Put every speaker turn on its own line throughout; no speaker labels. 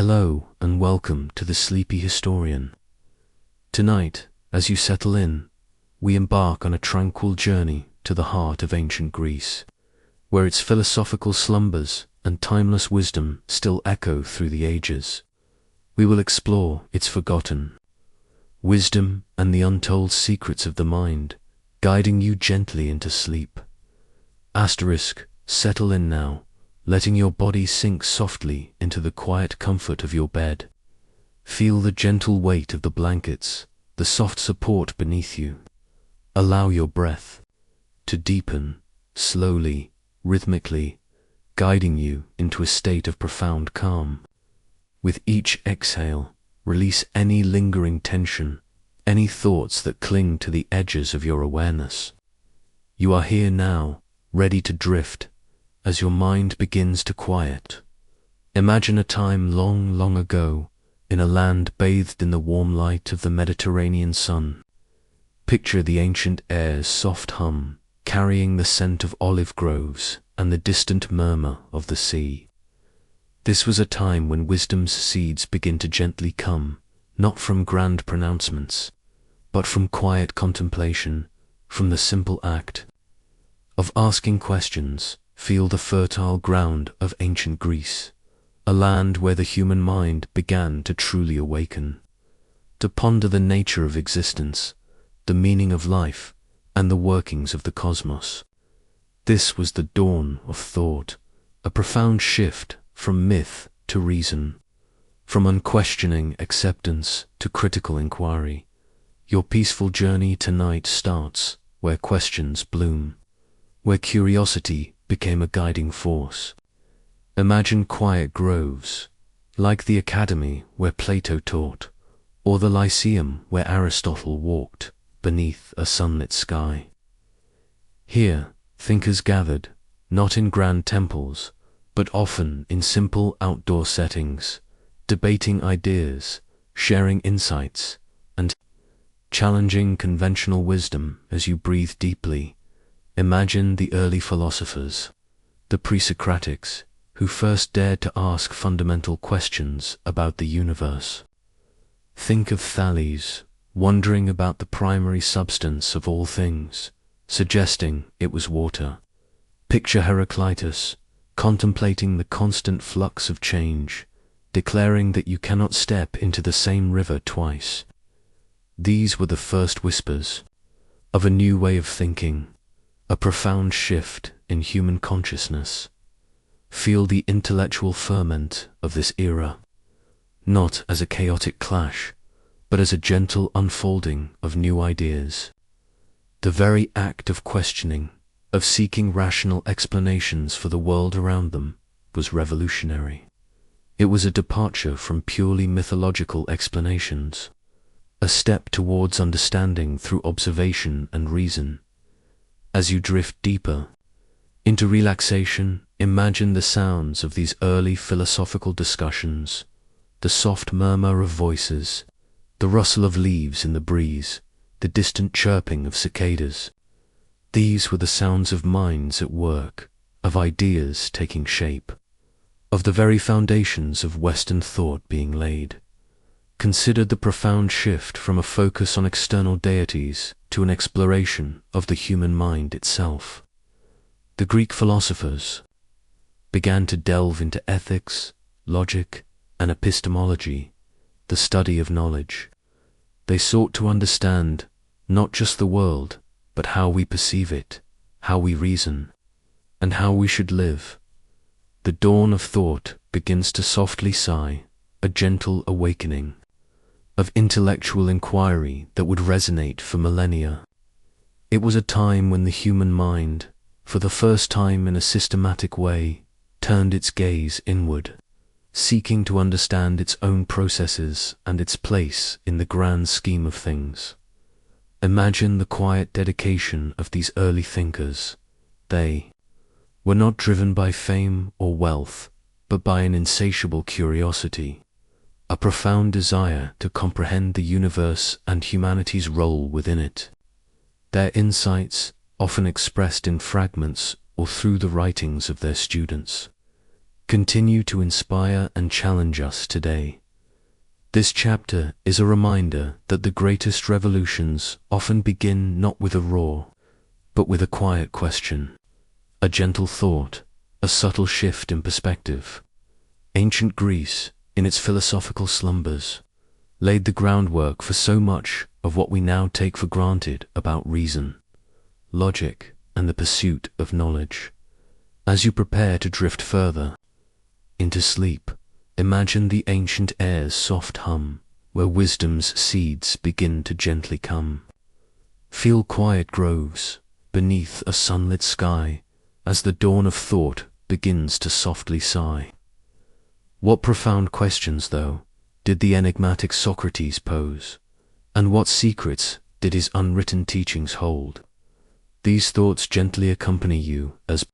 Hello and welcome to the Sleepy Historian. Tonight, as you settle in, we embark on a tranquil journey to the heart of ancient Greece, where its philosophical slumbers and timeless wisdom still echo through the ages. We will explore its forgotten wisdom and the untold secrets of the mind, guiding you gently into sleep. Settle in now, letting your body sink softly into the quiet comfort of your bed. Feel the gentle weight of the blankets, the soft support beneath you. Allow your breath to deepen, slowly, rhythmically, guiding you into a state of profound calm. With each exhale, release any lingering tension, any thoughts that cling to the edges of your awareness. You are here now, ready to drift, as your mind begins to quiet. Imagine a time long, long ago, in a land bathed in the warm light of the Mediterranean sun. Picture the ancient air's soft hum, carrying the scent of olive groves and the distant murmur of the sea. This was a time when wisdom's seeds begin to gently come, not from grand pronouncements, but from quiet contemplation, from the simple act of asking questions. Feel the fertile ground of ancient Greece, a land where the human mind began to truly awaken, to ponder the nature of existence, the meaning of life, and the workings of the cosmos. This was the dawn of thought, a profound shift from myth to reason, from unquestioning acceptance to critical inquiry. Your peaceful journey tonight starts where questions bloom, where curiosity became a guiding force. Imagine quiet groves, like the academy where Plato taught, or the Lyceum where Aristotle walked beneath a sunlit sky. Here, thinkers gathered, not in grand temples, but often in simple outdoor settings, debating ideas, sharing insights, and challenging conventional wisdom. As you breathe deeply, imagine the early philosophers, the pre-Socratics, who first dared to ask fundamental questions about the universe. Think of Thales, wondering about the primary substance of all things, suggesting it was water. Picture Heraclitus, contemplating the constant flux of change, declaring that you cannot step into the same river twice. These were the first whispers of a new way of thinking, a profound shift in human consciousness. Feel the intellectual ferment of this era, not as a chaotic clash, but as a gentle unfolding of new ideas. The very act of questioning, of seeking rational explanations for the world around them, was revolutionary. It was a departure from purely mythological explanations, a step towards understanding through observation and reason. As you drift deeper into relaxation, imagine the sounds of these early philosophical discussions, the soft murmur of voices, the rustle of leaves in the breeze, the distant chirping of cicadas. These were the sounds of minds at work, of ideas taking shape, of the very foundations of Western thought being laid. Consider the profound shift from a focus on external deities to an exploration of the human mind itself. The Greek philosophers began to delve into ethics, logic, and epistemology, the study of knowledge. They sought to understand not just the world, but how we perceive it, how we reason, and how we should live. The dawn of thought begins to softly sigh, a gentle awakening of intellectual inquiry that would resonate for millennia. It was a time when the human mind, for the first time in a systematic way, turned its gaze inward, seeking to understand its own processes and its place in the grand scheme of things. Imagine the quiet dedication of these early thinkers. They were not driven by fame or wealth, but by an insatiable curiosity, a profound desire to comprehend the universe and humanity's role within it. Their insights, often expressed in fragments or through the writings of their students, continue to inspire and challenge us today. This chapter is a reminder that the greatest revolutions often begin not with a roar, but with a quiet question, a gentle thought, a subtle shift in perspective. Ancient Greece, in its philosophical slumbers, laid the groundwork for so much of what we now take for granted about reason, logic, and the pursuit of knowledge. As you prepare to drift further into sleep, imagine the ancient air's soft hum, where wisdom's seeds begin to gently come. Feel quiet groves beneath a sunlit sky as the dawn of thought begins to softly sigh. What profound questions, though, did the enigmatic Socrates pose, and what secrets did his unwritten teachings hold? These thoughts gently accompany you as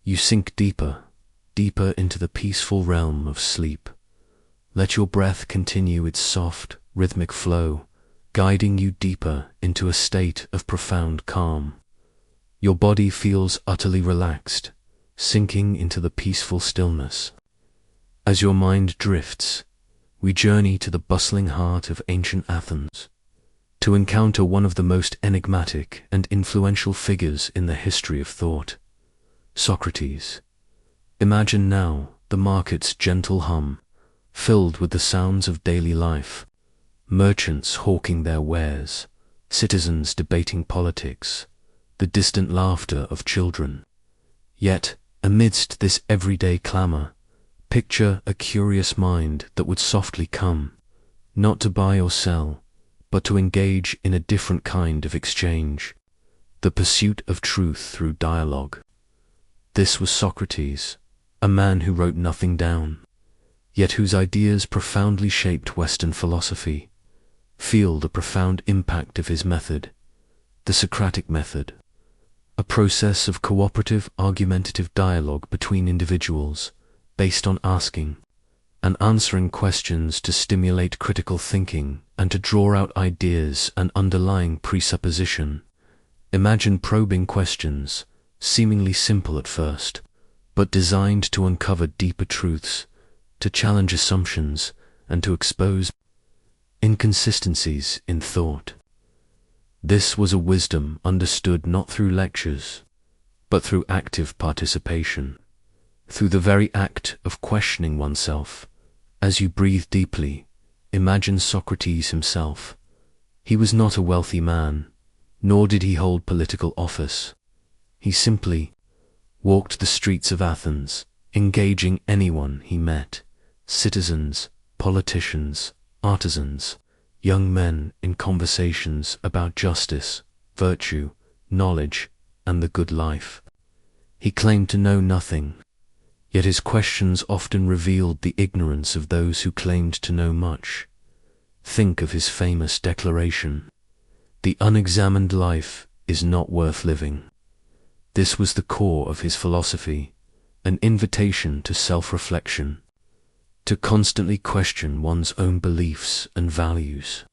you sink deeper, deeper into the peaceful realm of sleep. Let your breath continue its soft, rhythmic flow, guiding you deeper into a state of profound calm. Your body feels utterly relaxed, sinking into the peaceful stillness. As your mind drifts, we journey to the bustling heart of ancient Athens, to encounter one of the most enigmatic and influential figures in the history of thought, Socrates. Imagine now the market's gentle hum, filled with the sounds of daily life, merchants hawking their wares, citizens debating politics, the distant laughter of children. Yet, amidst this everyday clamor, picture a curious mind that would softly come, not to buy or sell, but to engage in a different kind of exchange, the pursuit of truth through dialogue. This was Socrates, a man who wrote nothing down, yet whose ideas profoundly shaped Western philosophy. Feel the profound impact of his method, the Socratic method, a process of cooperative, argumentative dialogue between individuals, based on asking and answering questions to stimulate critical thinking and to draw out ideas and underlying presupposition. Imagine probing questions, seemingly simple at first, but designed to uncover deeper truths, to challenge assumptions, and to expose inconsistencies in thought. This was a wisdom understood not through lectures, but through active participation, through the very act of questioning oneself. As you breathe deeply, imagine Socrates himself. He was not a wealthy man, nor did he hold political office. He simply walked the streets of Athens, engaging anyone he met, citizens, politicians, artisans, young men, in conversations about justice, virtue, knowledge, and the good life. He claimed to know nothing, yet his questions often revealed the ignorance of those who claimed to know much. Think of his famous declaration, "The unexamined life is not worth living." This was the core of his philosophy, an invitation to self-reflection, to constantly question one's own beliefs and values.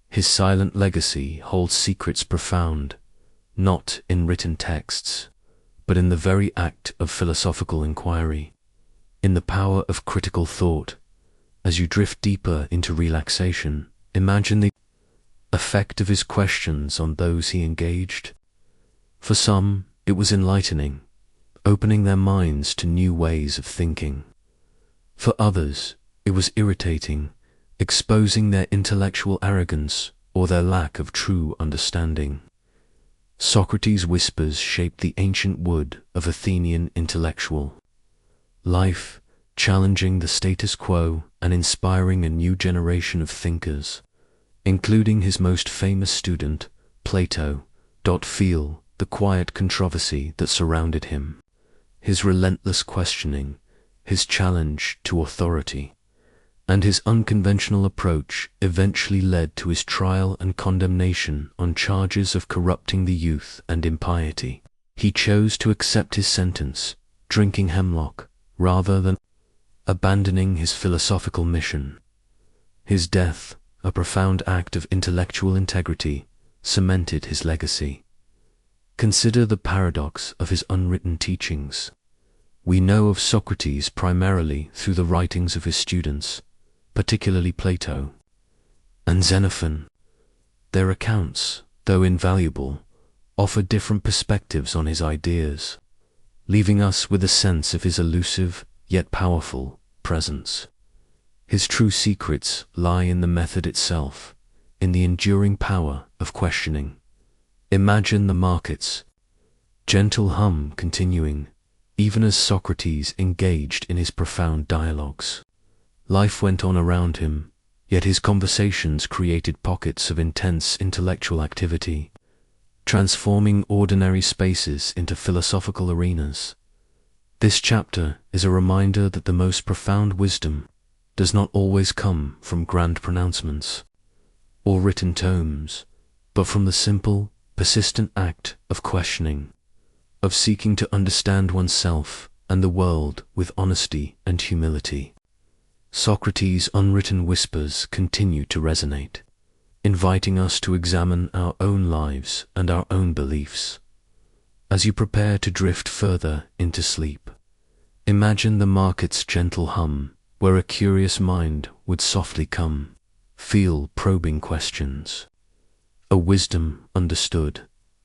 His silent legacy holds secrets profound, not in written texts, but in the very act of philosophical inquiry, in the power of critical thought. As you drift deeper into relaxation, imagine the effect of his questions on those he engaged. For some, it was enlightening, opening their minds to new ways of thinking. For others, it was irritating, exposing their intellectual arrogance or their lack of true understanding. Socrates' whispers shaped the ancient wood of Athenian intellectual life, challenging the status quo and inspiring a new generation of thinkers, including his most famous student, Plato. Feel the quiet controversy that surrounded him, his relentless questioning, his challenge to authority, and his unconventional approach eventually led to his trial and condemnation on charges of corrupting the youth and impiety. He chose to accept his sentence, drinking hemlock, rather than abandoning his philosophical mission. His death, a profound act of intellectual integrity, cemented his legacy. Consider the paradox of his unwritten teachings. We know of Socrates primarily through the writings of his students, particularly Plato and Xenophon. Their accounts, though invaluable, offer different perspectives on his ideas, leaving us with a sense of his elusive, yet powerful, presence. His true secrets lie in the method itself, in the enduring power of questioning. Imagine the market's gentle hum continuing, even as Socrates engaged in his profound dialogues. Life went on around him, yet his conversations created pockets of intense intellectual activity, transforming ordinary spaces into philosophical arenas. This chapter is a reminder that the most profound wisdom does not always come from grand pronouncements or written tomes, but from the simple, persistent act of questioning, of seeking to understand oneself and the world with honesty and humility. Socrates' unwritten whispers continue to resonate, inviting us to examine our own lives and our own beliefs. As you prepare to drift further into sleep, imagine the market's gentle hum, where a curious mind would softly come, feel probing questions. A wisdom understood,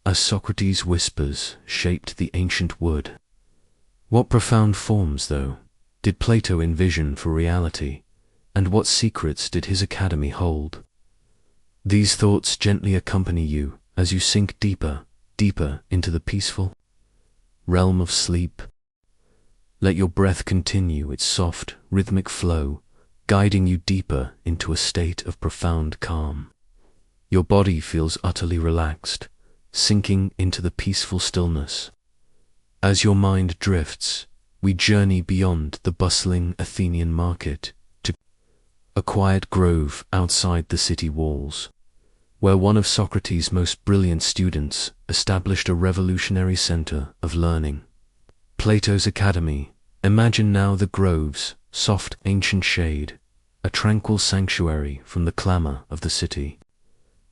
as Socrates' whispers shaped the ancient wood. What profound forms, though, did Plato envision for reality, and what secrets did his academy hold? These thoughts gently accompany you as you sink deeper, deeper into the peaceful realm of sleep. Let your breath continue its soft, rhythmic flow, guiding you deeper into a state of profound calm. Your body feels utterly relaxed, sinking into the peaceful stillness. As your mind drifts, we journey beyond the bustling Athenian market to a quiet grove outside the city walls, where one of Socrates' most brilliant students established a revolutionary center of learning. Plato's Academy. Imagine now the grove's soft ancient shade, a tranquil sanctuary from the clamor of the city.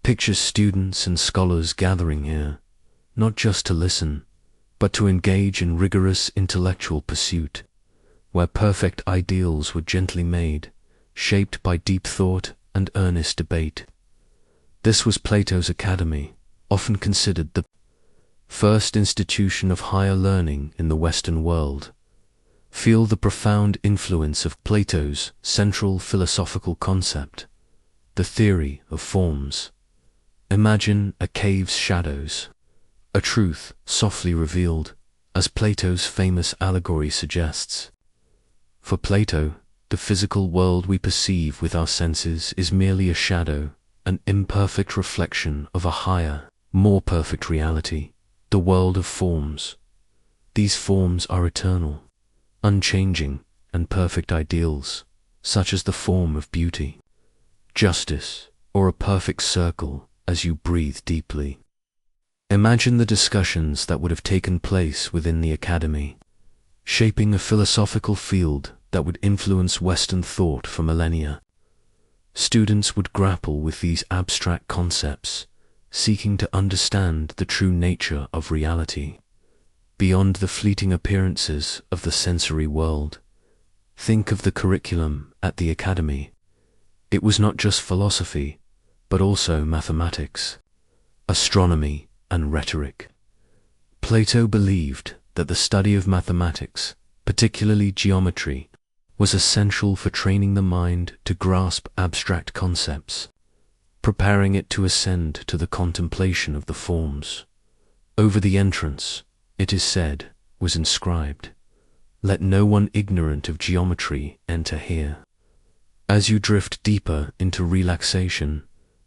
Picture students and scholars gathering here, not just to listen, but to engage in rigorous intellectual pursuit, where perfect ideals were gently made, shaped by deep thought and earnest debate. This was Plato's Academy, often considered the first institution of higher learning in the Western world. Feel the profound influence of Plato's central philosophical concept, the theory of forms. Imagine a cave's shadows, a truth softly revealed, as Plato's famous allegory suggests. For Plato, the physical world we perceive with our senses is merely a shadow, an imperfect reflection of a higher, more perfect reality, the world of forms. These forms are eternal, unchanging, and perfect ideals, such as the form of beauty, justice, or a perfect circle as you breathe deeply. Imagine the discussions that would have taken place within the academy, shaping a philosophical field that would influence Western thought for millennia. Students would grapple with these abstract concepts, seeking to understand the true nature of reality, beyond the fleeting appearances of the sensory world. Think of the curriculum at the academy. It was not just philosophy, but also mathematics, astronomy, and rhetoric. Plato believed that the study of mathematics, particularly geometry, was essential for training the mind to grasp abstract concepts, preparing it to ascend to the contemplation of the forms. Over the entrance, it is said, was inscribed, "Let no one ignorant of geometry enter here." As you drift deeper into relaxation,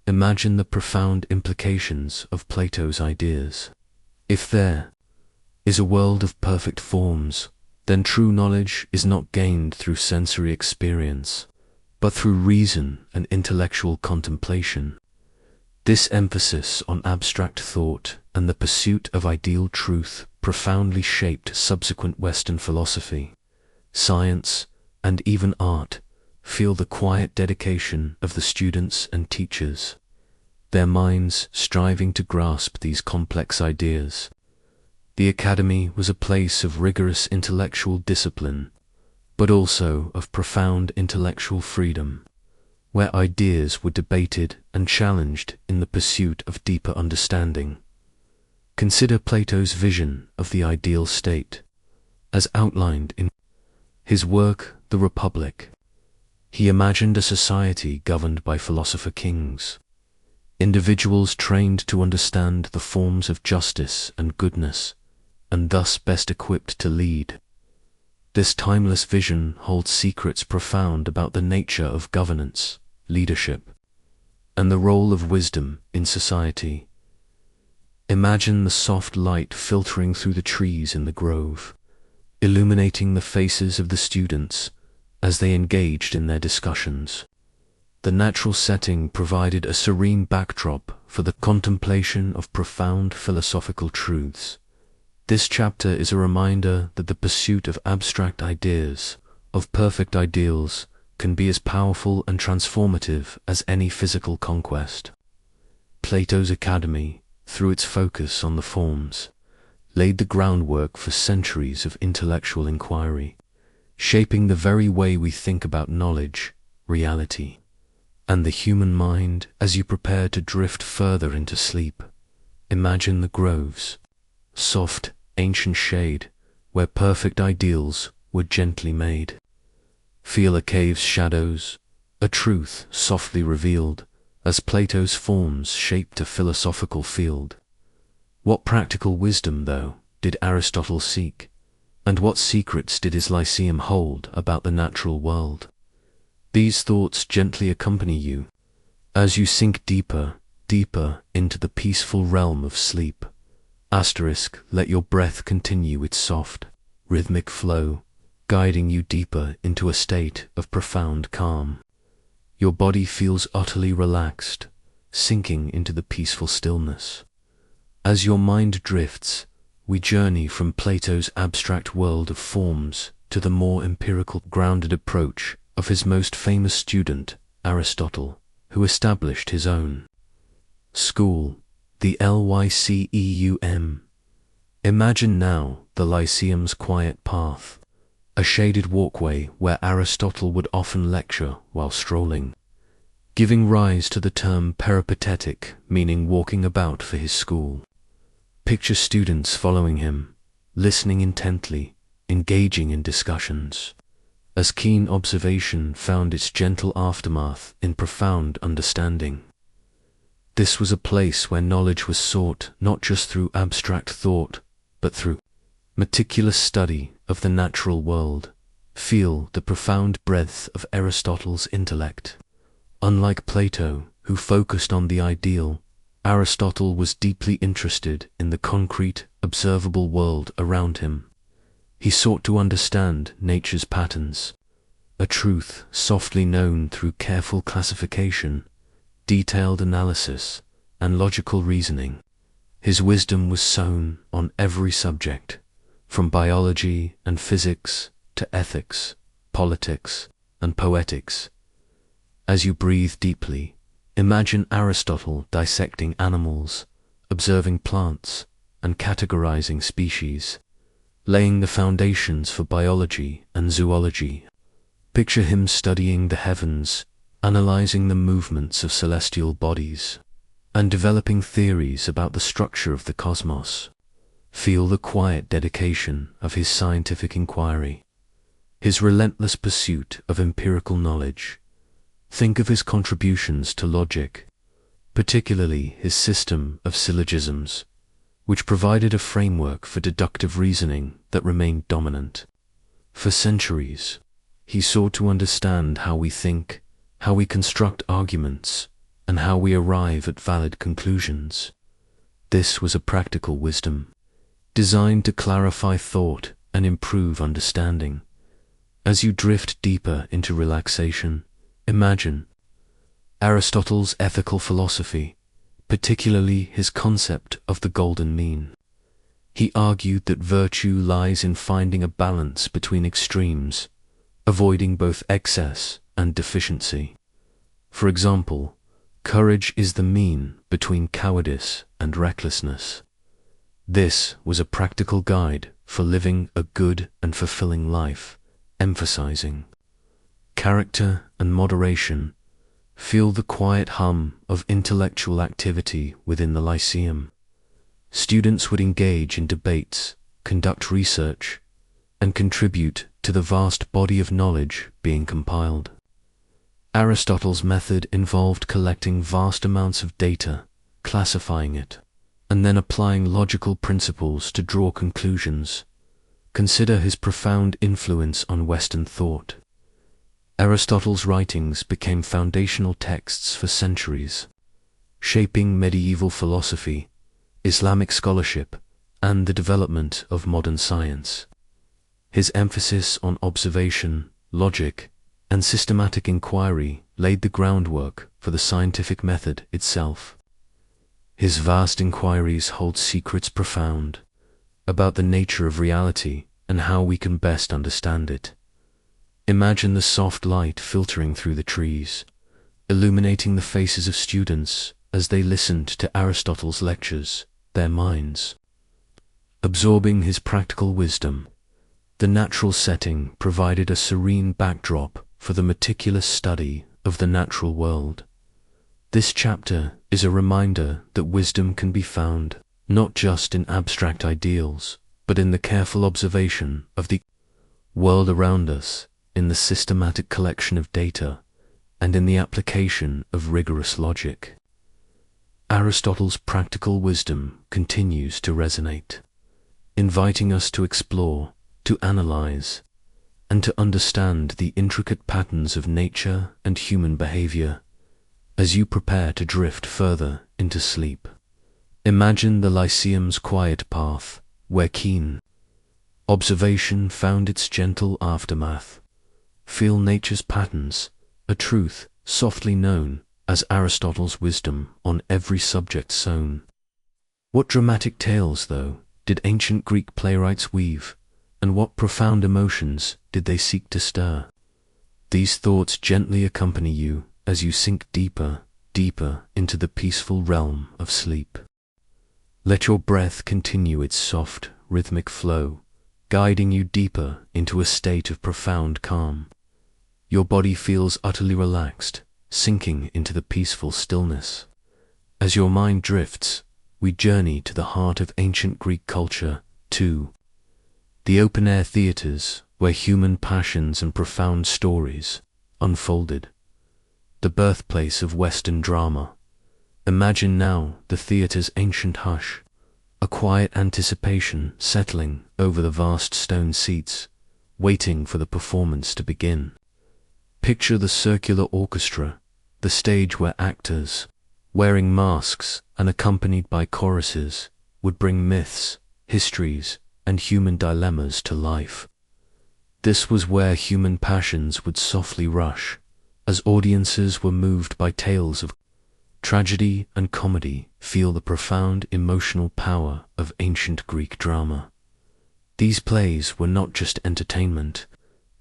imagine the profound implications of Plato's ideas. If there is a world of perfect forms, then true knowledge is not gained through sensory experience, but through reason and intellectual contemplation. This emphasis on abstract thought and the pursuit of ideal truth profoundly shaped subsequent Western philosophy, science, and even art. Feel the quiet dedication of the students and teachers, their minds striving to grasp these complex ideas. The academy was a place of rigorous intellectual discipline, but also of profound intellectual freedom, where ideas were debated and challenged in the pursuit of deeper understanding. Consider Plato's vision of the ideal state, as outlined in his work, The Republic. He imagined a society governed by philosopher kings, individuals trained to understand the forms of justice and goodness, and thus best equipped to lead. This timeless vision holds secrets profound about the nature of governance, leadership, and the role of wisdom in society. Imagine the soft light filtering through the trees in the grove, illuminating the faces of the students as they engaged in their discussions. The natural setting provided a serene backdrop for the contemplation of profound philosophical truths. This chapter is a reminder that the pursuit of abstract ideas, of perfect ideals, can be as powerful and transformative as any physical conquest. Plato's Academy, through its focus on the forms, laid the groundwork for centuries of intellectual inquiry, shaping the very way we think about knowledge, reality, and the human mind. As you prepare to drift further into sleep, imagine the groves, soft, ancient shade, where perfect ideals were gently made. Feel a cave's shadows, a truth softly revealed, as Plato's forms shaped a philosophical field. What practical wisdom, though, did Aristotle seek? And what secrets did his Lyceum hold about the natural world? These thoughts gently accompany you as you sink deeper, deeper into the peaceful realm of sleep. Let your breath continue its soft, rhythmic flow, guiding you deeper into a state of profound calm. Your body feels utterly relaxed, sinking into the peaceful stillness. As your mind drifts, we journey from Plato's abstract world of forms to the more empirical, grounded approach of his most famous student, Aristotle, who established his own school, the Lyceum. Imagine now the Lyceum's quiet path, a shaded walkway where Aristotle would often lecture while strolling, giving rise to the term peripatetic, meaning walking about for his school. Picture students following him, listening intently, engaging in discussions, as keen observation found its gentle aftermath in profound understanding. This was a place where knowledge was sought not just through abstract thought, but through meticulous study of the natural world. Feel the profound breadth of Aristotle's intellect. Unlike Plato, who focused on the ideal, Aristotle was deeply interested in the concrete, observable world around him. He sought to understand nature's patterns, a truth softly known through careful classification, detailed analysis, and logical reasoning. His wisdom was sown on every subject, from biology and physics to ethics, politics, and poetics. As you breathe deeply, imagine Aristotle dissecting animals, observing plants, and categorizing species, laying the foundations for biology and zoology. Picture him studying the heavens, analyzing the movements of celestial bodies, and developing theories about the structure of the cosmos. Feel the quiet dedication of his scientific inquiry, his relentless pursuit of empirical knowledge. Think of his contributions to logic, particularly his system of syllogisms, which provided a framework for deductive reasoning that remained dominant. For centuries, he sought to understand how we think, how we construct arguments, and how we arrive at valid conclusions. This was a practical wisdom, designed to clarify thought and improve understanding. As you drift deeper into relaxation, imagine Aristotle's ethical philosophy, particularly his concept of the golden mean. He argued that virtue lies in finding a balance between extremes, avoiding both excess and deficiency. For example, courage is the mean between cowardice and recklessness. This was a practical guide for living a good and fulfilling life, emphasizing character and moderation. Feel the quiet hum of intellectual activity within the Lyceum. Students would engage in debates, conduct research, and contribute to the vast body of knowledge being compiled. Aristotle's method involved collecting vast amounts of data, classifying it, and then applying logical principles to draw conclusions. Consider his profound influence on Western thought. Aristotle's writings became foundational texts for centuries, shaping medieval philosophy, Islamic scholarship, and the development of modern science. His emphasis on observation, logic, and systematic inquiry laid the groundwork for the scientific method itself. His vast inquiries hold secrets profound about the nature of reality and how we can best understand it. Imagine the soft light filtering through the trees, illuminating the faces of students as they listened to Aristotle's lectures, their minds absorbing his practical wisdom. The natural setting provided a serene backdrop for the meticulous study of the natural world. This chapter is a reminder that wisdom can be found not just in abstract ideals, but in the careful observation of the world around us, in the systematic collection of data, and in the application of rigorous logic. Aristotle's practical wisdom continues to resonate, inviting us to explore, to analyze, and to understand the intricate patterns of nature and human behavior. As you prepare to drift further into sleep, imagine the Lyceum's quiet path, where keen observation found its gentle aftermath. Feel nature's patterns, a truth softly known as Aristotle's wisdom on every subject sown. What dramatic tales, though, did ancient Greek playwrights weave, and what profound emotions did they seek to stir? These thoughts gently accompany you as you sink deeper, deeper into the peaceful realm of sleep. Let your breath continue its soft, rhythmic flow, guiding you deeper into a state of profound calm. Your body feels utterly relaxed, sinking into the peaceful stillness. As your mind drifts, we journey to the heart of ancient Greek culture, to the open-air theatres where human passions and profound stories unfolded. The birthplace of Western drama. Imagine now the theatre's ancient hush, a quiet anticipation settling over the vast stone seats, waiting for the performance to begin. Picture the circular orchestra, the stage where actors, wearing masks and accompanied by choruses, would bring myths, histories, and human dilemmas to life. This was where human passions would softly rush, as audiences were moved by tales of tragedy and comedy. Feel the profound emotional power of ancient Greek drama. These plays were not just entertainment,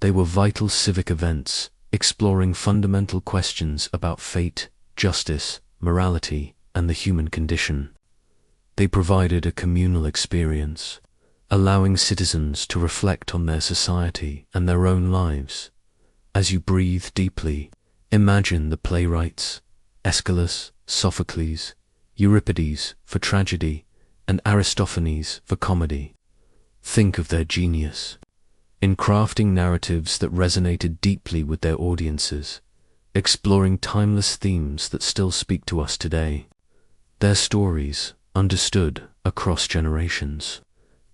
they were vital civic events, exploring fundamental questions about fate, justice, morality, and the human condition. They provided a communal experience, allowing citizens to reflect on their society and their own lives. As you breathe deeply, imagine the playwrights, Aeschylus, Sophocles, Euripides for tragedy, and Aristophanes for comedy. Think of their genius in crafting narratives that resonated deeply with their audiences, exploring timeless themes that still speak to us today. Their stories, understood across generations,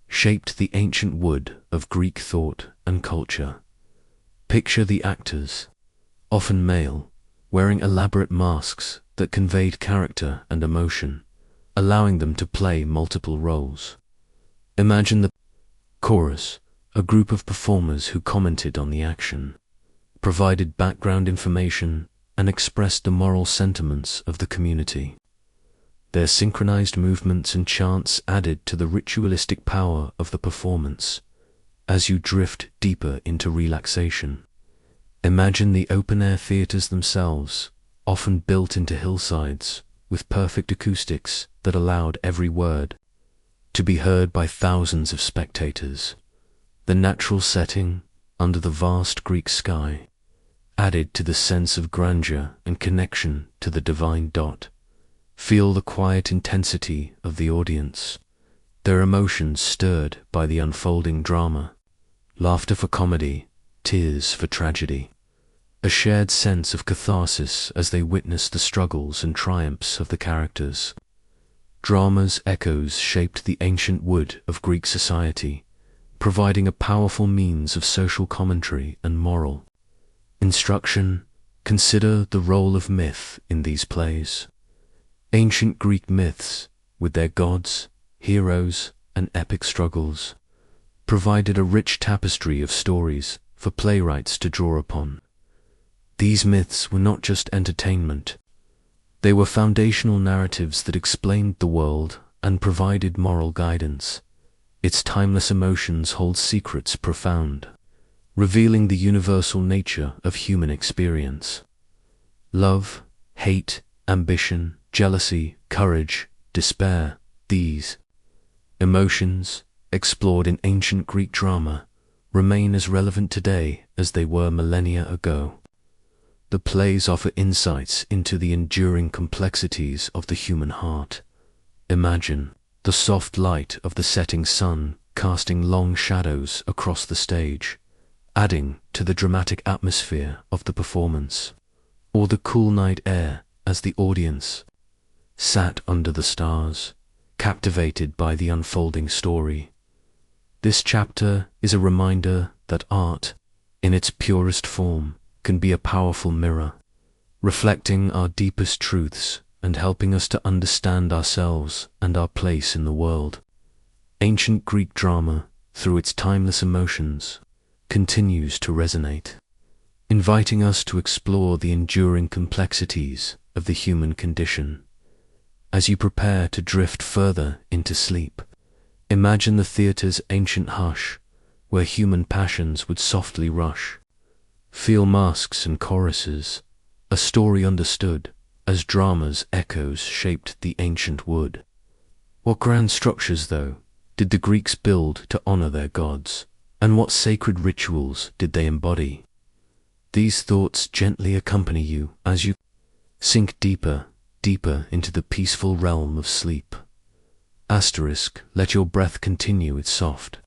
shaped the ancient wood of Greek thought and culture. Picture the actors, often male, wearing elaborate masks that conveyed character and emotion, allowing them to play multiple roles. Imagine the chorus, a group of performers who commented on the action, provided background information, and expressed the moral sentiments of the community. Their synchronized movements and chants added to the ritualistic power of the performance. As you drift deeper into relaxation, imagine the open-air theaters themselves, often built into hillsides, with perfect acoustics that allowed every word, to be heard by thousands of spectators. The natural setting, under the vast Greek sky, added to the sense of grandeur and connection to the divine dot. Feel the quiet intensity of the audience, their emotions stirred by the unfolding drama, laughter for comedy, tears for tragedy, a shared sense of catharsis as they witness the struggles and triumphs of the characters. Drama's echoes shaped the ancient wood of Greek society, providing a powerful means of social commentary and moral instruction. Consider the role of myth in these plays. Ancient Greek myths, with their gods, heroes, and epic struggles, provided a rich tapestry of stories for playwrights to draw upon. These myths were not just entertainment. They were foundational narratives that explained the world and provided moral guidance. Its timeless emotions hold secrets profound, revealing the universal nature of human experience. Love, hate, ambition, jealousy, courage, despair, these emotions, explored in ancient Greek drama, remain as relevant today as they were millennia ago. The plays offer insights into the enduring complexities of the human heart. Imagine the soft light of the setting sun casting long shadows across the stage, adding to the dramatic atmosphere of the performance, or the cool night air as the audience sat under the stars, captivated by the unfolding story. This chapter is a reminder that art, in its purest form, can be a powerful mirror, reflecting our deepest truths and helping us to understand ourselves and our place in the world. Ancient Greek drama, through its timeless emotions, continues to resonate, inviting us to explore the enduring complexities of the human condition. As you prepare to drift further into sleep, imagine the theatre's ancient hush, where human passions would softly rush. Feel masks and choruses, a story understood, as drama's echoes shaped the ancient wood. What grand structures, though, did the Greeks build to honor their gods, and what sacred rituals did they embody? These thoughts gently accompany you as you sink deeper, deeper into the peaceful realm of sleep. Let your breath continue its soft,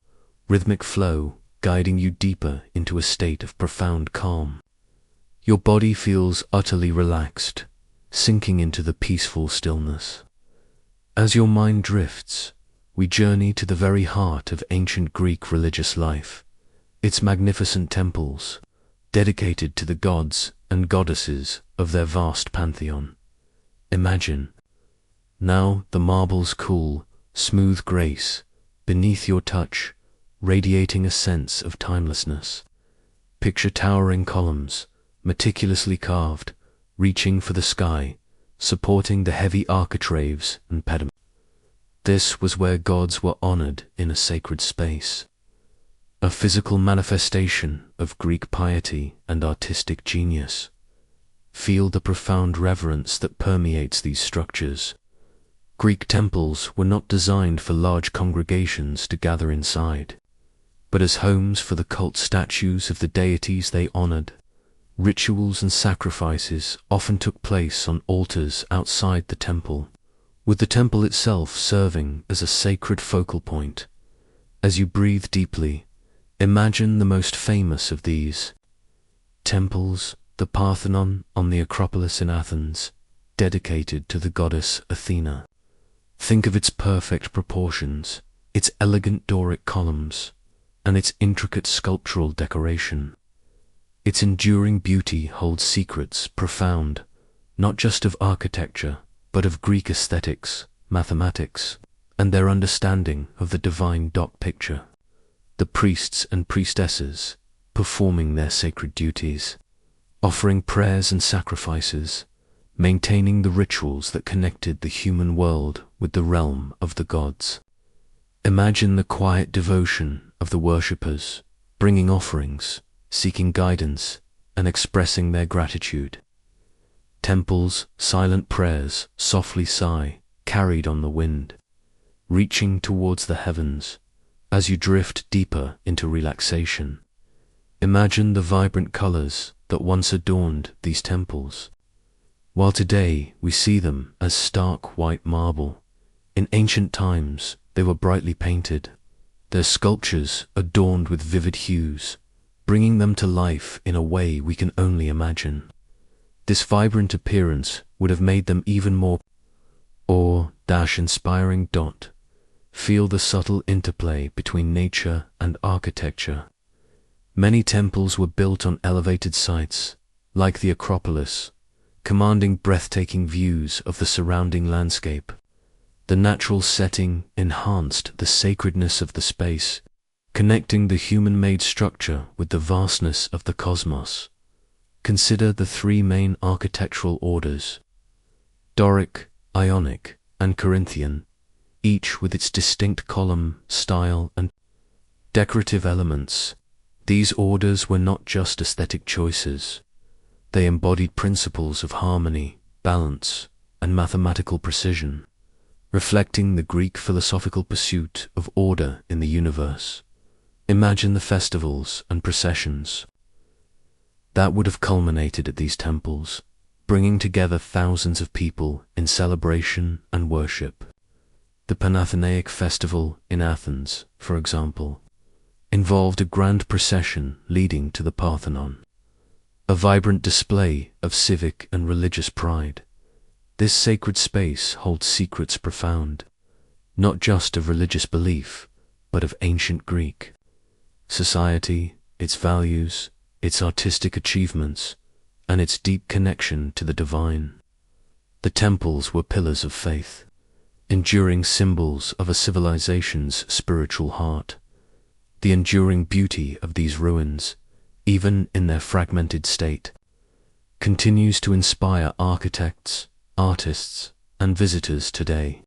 rhythmic flow, guiding you deeper into a state of profound calm. Your body feels utterly relaxed, sinking into the peaceful stillness. As your mind drifts, we journey to the very heart of ancient Greek religious life, its magnificent temples, dedicated to the gods and goddesses of their vast pantheon. Imagine, now the marbles cool, smooth grace, beneath your touch, radiating a sense of timelessness. Picture towering columns, meticulously carved, reaching for the sky, supporting the heavy architraves and pediments. This was where gods were honored in a sacred space, a physical manifestation of Greek piety and artistic genius. Feel the profound reverence that permeates these structures. Greek temples were not designed for large congregations to gather inside, but as homes for the cult statues of the deities they honored. Rituals and sacrifices often took place on altars outside the temple, with the temple itself serving as a sacred focal point. As you breathe deeply, imagine the most famous of these temples, the Parthenon on the Acropolis in Athens, dedicated to the goddess Athena. Think of its perfect proportions, its elegant Doric columns, and its intricate sculptural decoration. Its enduring beauty holds secrets profound, not just of architecture, but of Greek aesthetics, mathematics, and their understanding of the divine dot picture. The priests and priestesses, performing their sacred duties, offering prayers and sacrifices, maintaining the rituals that connected the human world with the realm of the gods. Imagine the quiet devotion of the worshippers, bringing offerings, seeking guidance, and expressing their gratitude. Temples' silent prayers softly sigh, carried on the wind. reaching towards the heavens. As you drift deeper into relaxation, imagine the vibrant colors that once adorned these temples. While today we see them as stark white marble, in ancient times they were brightly painted, their sculptures adorned with vivid hues, bringing them to life in a way we can only imagine. This vibrant appearance would have made them even more awe-inspiring. Feel the subtle interplay between nature and architecture. Many temples were built on elevated sites, like the Acropolis, commanding breathtaking views of the surrounding landscape. The natural setting enhanced the sacredness of the space, connecting the human-made structure with the vastness of the cosmos. Consider the three main architectural orders: Doric, Ionic, and Corinthian, each with its distinct column, style, and decorative elements. These orders were not just aesthetic choices. They embodied principles of harmony, balance, and mathematical precision, reflecting the Greek philosophical pursuit of order in the universe. Imagine the festivals and processions that would have culminated at these temples, bringing together thousands of people in celebration and worship. The Panathenaic festival in Athens, for example, involved a grand procession leading to the Parthenon, a vibrant display of civic and religious pride. This sacred space holds secrets profound, not just of religious belief, but of ancient Greek society, its values, its artistic achievements, and its deep connection to the divine. The temples were pillars of faith, enduring symbols of a civilization's spiritual heart. The enduring beauty of these ruins, even in their fragmented state, continues to inspire architects, artists, and visitors today.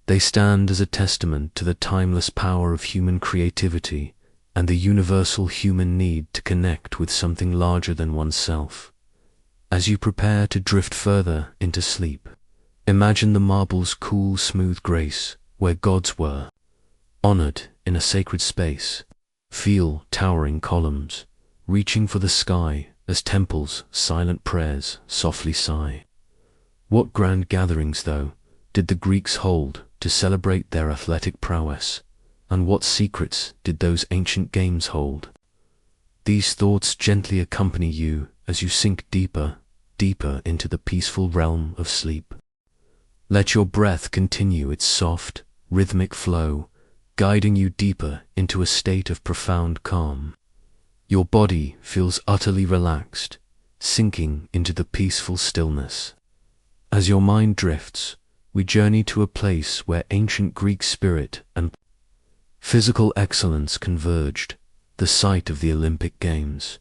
They stand as a testament to the timeless power of human creativity and the universal human need to connect with something larger than oneself. As you prepare to drift further into sleep, imagine the marble's cool, smooth grace where gods were honored in a sacred space. Feel towering columns reaching for the sky as temples' silent prayers softly sigh. What grand gatherings, though, did the Greeks hold to celebrate their athletic prowess, and what secrets did those ancient games hold? These thoughts gently accompany you as you sink deeper, deeper into the peaceful realm of sleep. Let your breath continue its soft, rhythmic flow, guiding you deeper into a state of profound calm. Your body feels utterly relaxed, sinking into the peaceful stillness. As your mind drifts, we journey to a place where ancient Greek spirit and physical excellence converged, the site of the Olympic Games.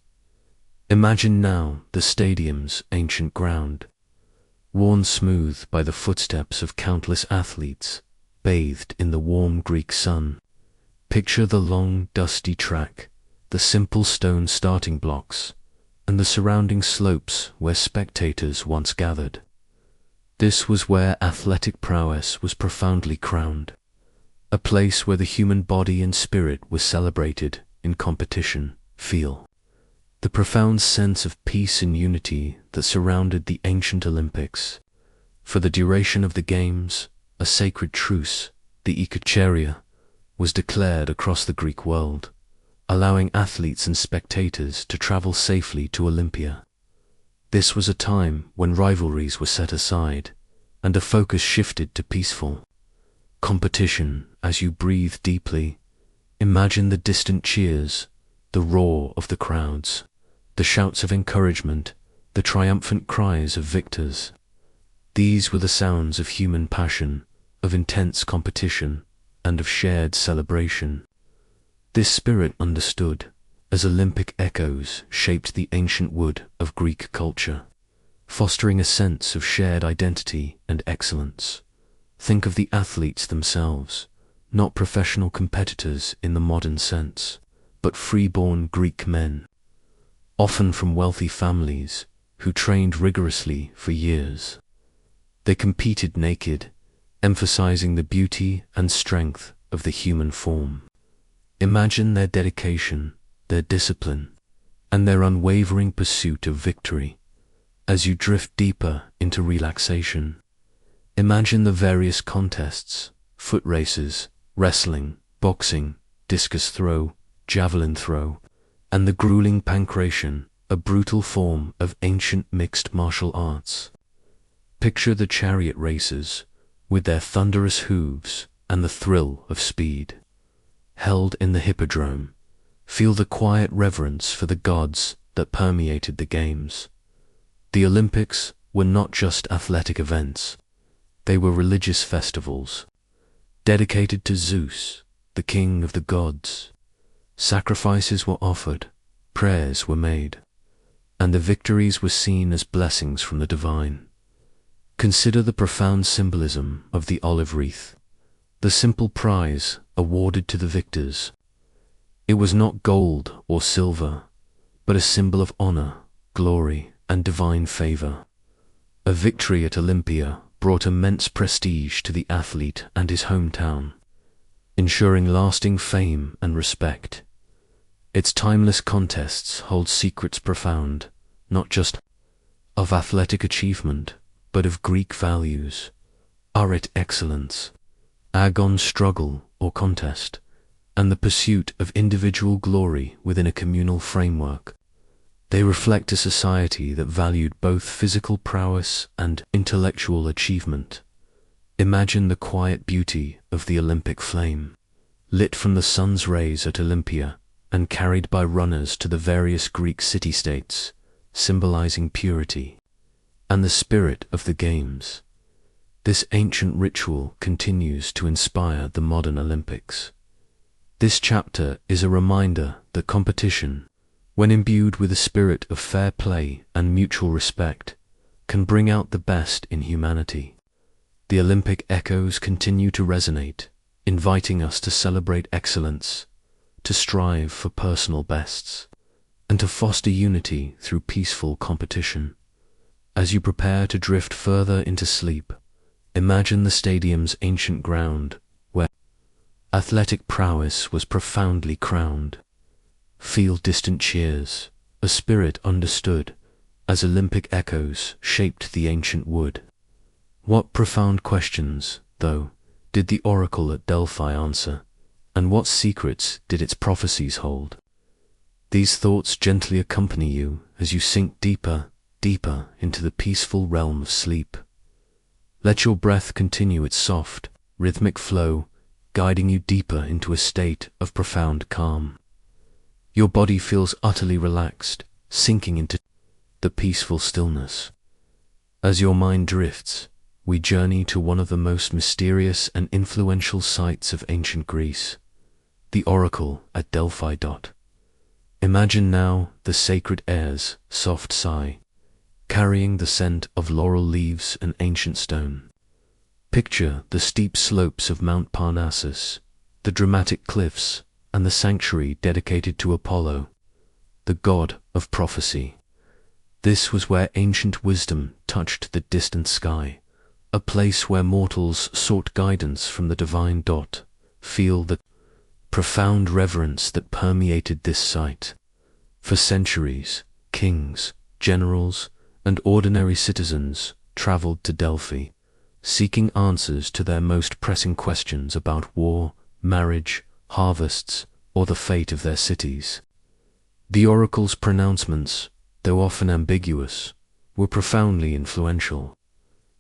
Imagine now the stadium's ancient ground, worn smooth by the footsteps of countless athletes, bathed in the warm Greek sun. Picture the long, dusty track, the simple stone starting blocks, and the surrounding slopes where spectators once gathered. This was where athletic prowess was profoundly crowned, a place where the human body and spirit were celebrated in competition. Feel the profound sense of peace and unity that surrounded the ancient Olympics. For the duration of the Games, a sacred truce, the Ikacheria, was declared across the Greek world, allowing athletes and spectators to travel safely to Olympia. This was a time when rivalries were set aside, and a focus shifted to peaceful competition. As you breathe deeply, imagine the distant cheers, the roar of the crowds, the shouts of encouragement, the triumphant cries of victors. These were the sounds of human passion, of intense competition, and of shared celebration. This spirit understood as Olympic echoes shaped the ancient wood of Greek culture, fostering a sense of shared identity and excellence. Think of the athletes themselves, not professional competitors in the modern sense, but free-born Greek men, often from wealthy families, who trained rigorously for years. They competed naked, emphasizing the beauty and strength of the human form. Imagine their dedication, their discipline, and their unwavering pursuit of victory. As you drift deeper into relaxation, imagine the various contests, foot races, wrestling, boxing, discus throw, javelin throw, and the grueling pankration, a brutal form of ancient mixed martial arts. Picture the chariot races, with their thunderous hooves and the thrill of speed. Held in the hippodrome, feel the quiet reverence for the gods that permeated the games. The Olympics were not just athletic events, they were religious festivals, dedicated to Zeus, the king of the gods. Sacrifices were offered, prayers were made, and the victories were seen as blessings from the divine. Consider the profound symbolism of the olive wreath, the simple prize awarded to the victors. It was not gold or silver, but a symbol of honor, glory, and divine favor. A victory at Olympia brought immense prestige to the athlete and his hometown, ensuring lasting fame and respect. Its timeless contests hold secrets profound, not just of athletic achievement, but of Greek values, art excellence, agon struggle or contest, and the pursuit of individual glory within a communal framework. They reflect a society that valued both physical prowess and intellectual achievement. Imagine the quiet beauty of the Olympic flame, lit from the sun's rays at Olympia and carried by runners to the various Greek city-states, symbolizing purity and the spirit of the games. This ancient ritual continues to inspire the modern Olympics. This chapter is a reminder that competition, when imbued with a spirit of fair play and mutual respect, can bring out the best in humanity. The Olympic echoes continue to resonate, inviting us to celebrate excellence, to strive for personal bests, and to foster unity through peaceful competition. As you prepare to drift further into sleep, imagine the stadium's ancient ground, where athletic prowess was profoundly crowned. Feel distant cheers, a spirit understood, as Olympic echoes shaped the ancient wood. What profound questions, though, did the oracle at Delphi answer, and what secrets did its prophecies hold? These thoughts gently accompany you as you sink deeper, deeper into the peaceful realm of sleep. Let your breath continue its soft, rhythmic flow, guiding you deeper into a state of profound calm. Your body feels utterly relaxed, sinking into the peaceful stillness. As your mind drifts, we journey to one of the most mysterious and influential sites of ancient Greece, the oracle at Delphi. Imagine now the sacred air's soft sigh, carrying the scent of laurel leaves and ancient stone. Picture the steep slopes of Mount Parnassus, the dramatic cliffs, and the sanctuary dedicated to Apollo, the god of prophecy. This was where ancient wisdom touched the distant sky, a place where mortals sought guidance from the divine. Feel the profound reverence that permeated this site. For centuries, kings, generals, and ordinary citizens traveled to Delphi, seeking answers to their most pressing questions about war, marriage, harvests, or the fate of their cities. The oracle's pronouncements, though often ambiguous, were profoundly influential,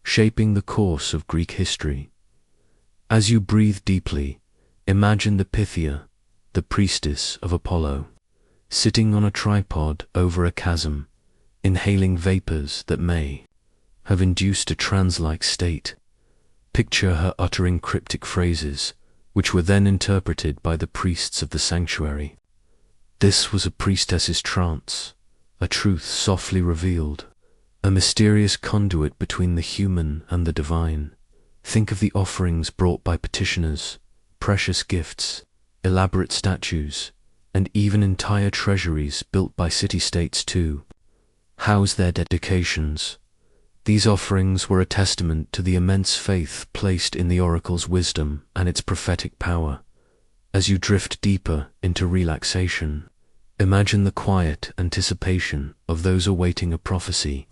shaping the course of Greek history. As you breathe deeply, imagine the Pythia, the priestess of Apollo, sitting on a tripod over a chasm, inhaling vapors that may have induced a trance-like state. Picture her uttering cryptic phrases, which were then interpreted by the priests of the sanctuary. This was a priestess's trance, a truth softly revealed, a mysterious conduit between the human and the divine. Think of the offerings brought by petitioners, precious gifts, elaborate statues, and even entire treasuries built by city-states to house their dedications. These offerings were a testament to the immense faith placed in the oracle's wisdom and its prophetic power. As you drift deeper into relaxation, imagine the quiet anticipation of those awaiting a prophecy.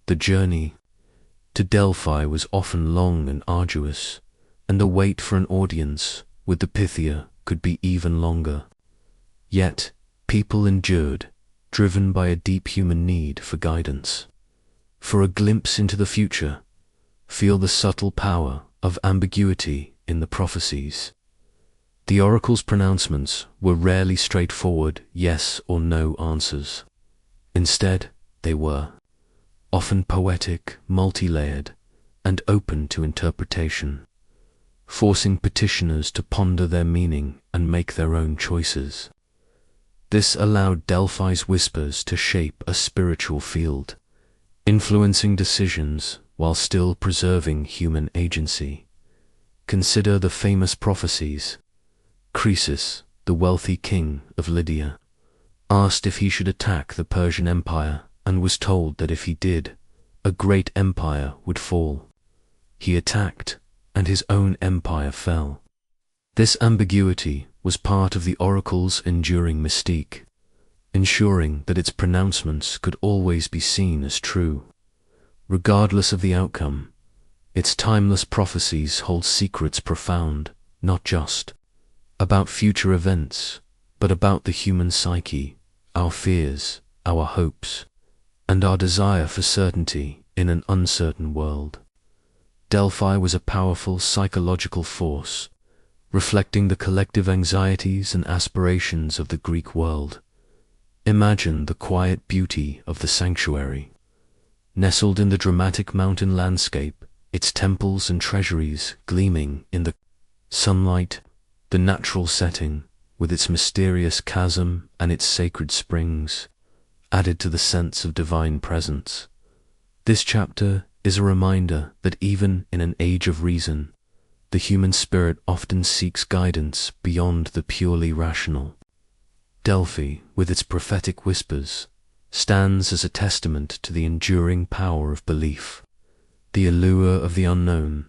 The journey to Delphi was often long and arduous, and the wait for an audience with the Pythia could be even longer. Yet, people endured, driven by a deep human need for guidance. For a glimpse into the future, feel the subtle power of ambiguity in the prophecies. The oracle's pronouncements were rarely straightforward yes or no answers. Instead, they were often poetic, multi-layered, and open to interpretation, forcing petitioners to ponder their meaning and make their own choices. This allowed Delphi's whispers to shape a spiritual field, influencing decisions while still preserving human agency. Consider the famous prophecies. Croesus, the wealthy king of Lydia, asked if he should attack the Persian Empire and was told that if he did, a great empire would fall. He attacked, and his own empire fell. This ambiguity was part of the oracle's enduring mystique, ensuring that its pronouncements could always be seen as true. Regardless of the outcome, its timeless prophecies hold secrets profound, not just about future events, but about the human psyche, our fears, our hopes, and our desire for certainty in an uncertain world. Delphi was a powerful psychological force, reflecting the collective anxieties and aspirations of the Greek world. Imagine the quiet beauty of the sanctuary. Nestled in the dramatic mountain landscape, its temples and treasuries gleaming in the sunlight, the natural setting, with its mysterious chasm and its sacred springs, added to the sense of divine presence. This chapter is a reminder that even in an age of reason, the human spirit often seeks guidance beyond the purely rational. Delphi, with its prophetic whispers, stands as a testament to the enduring power of belief, the allure of the unknown,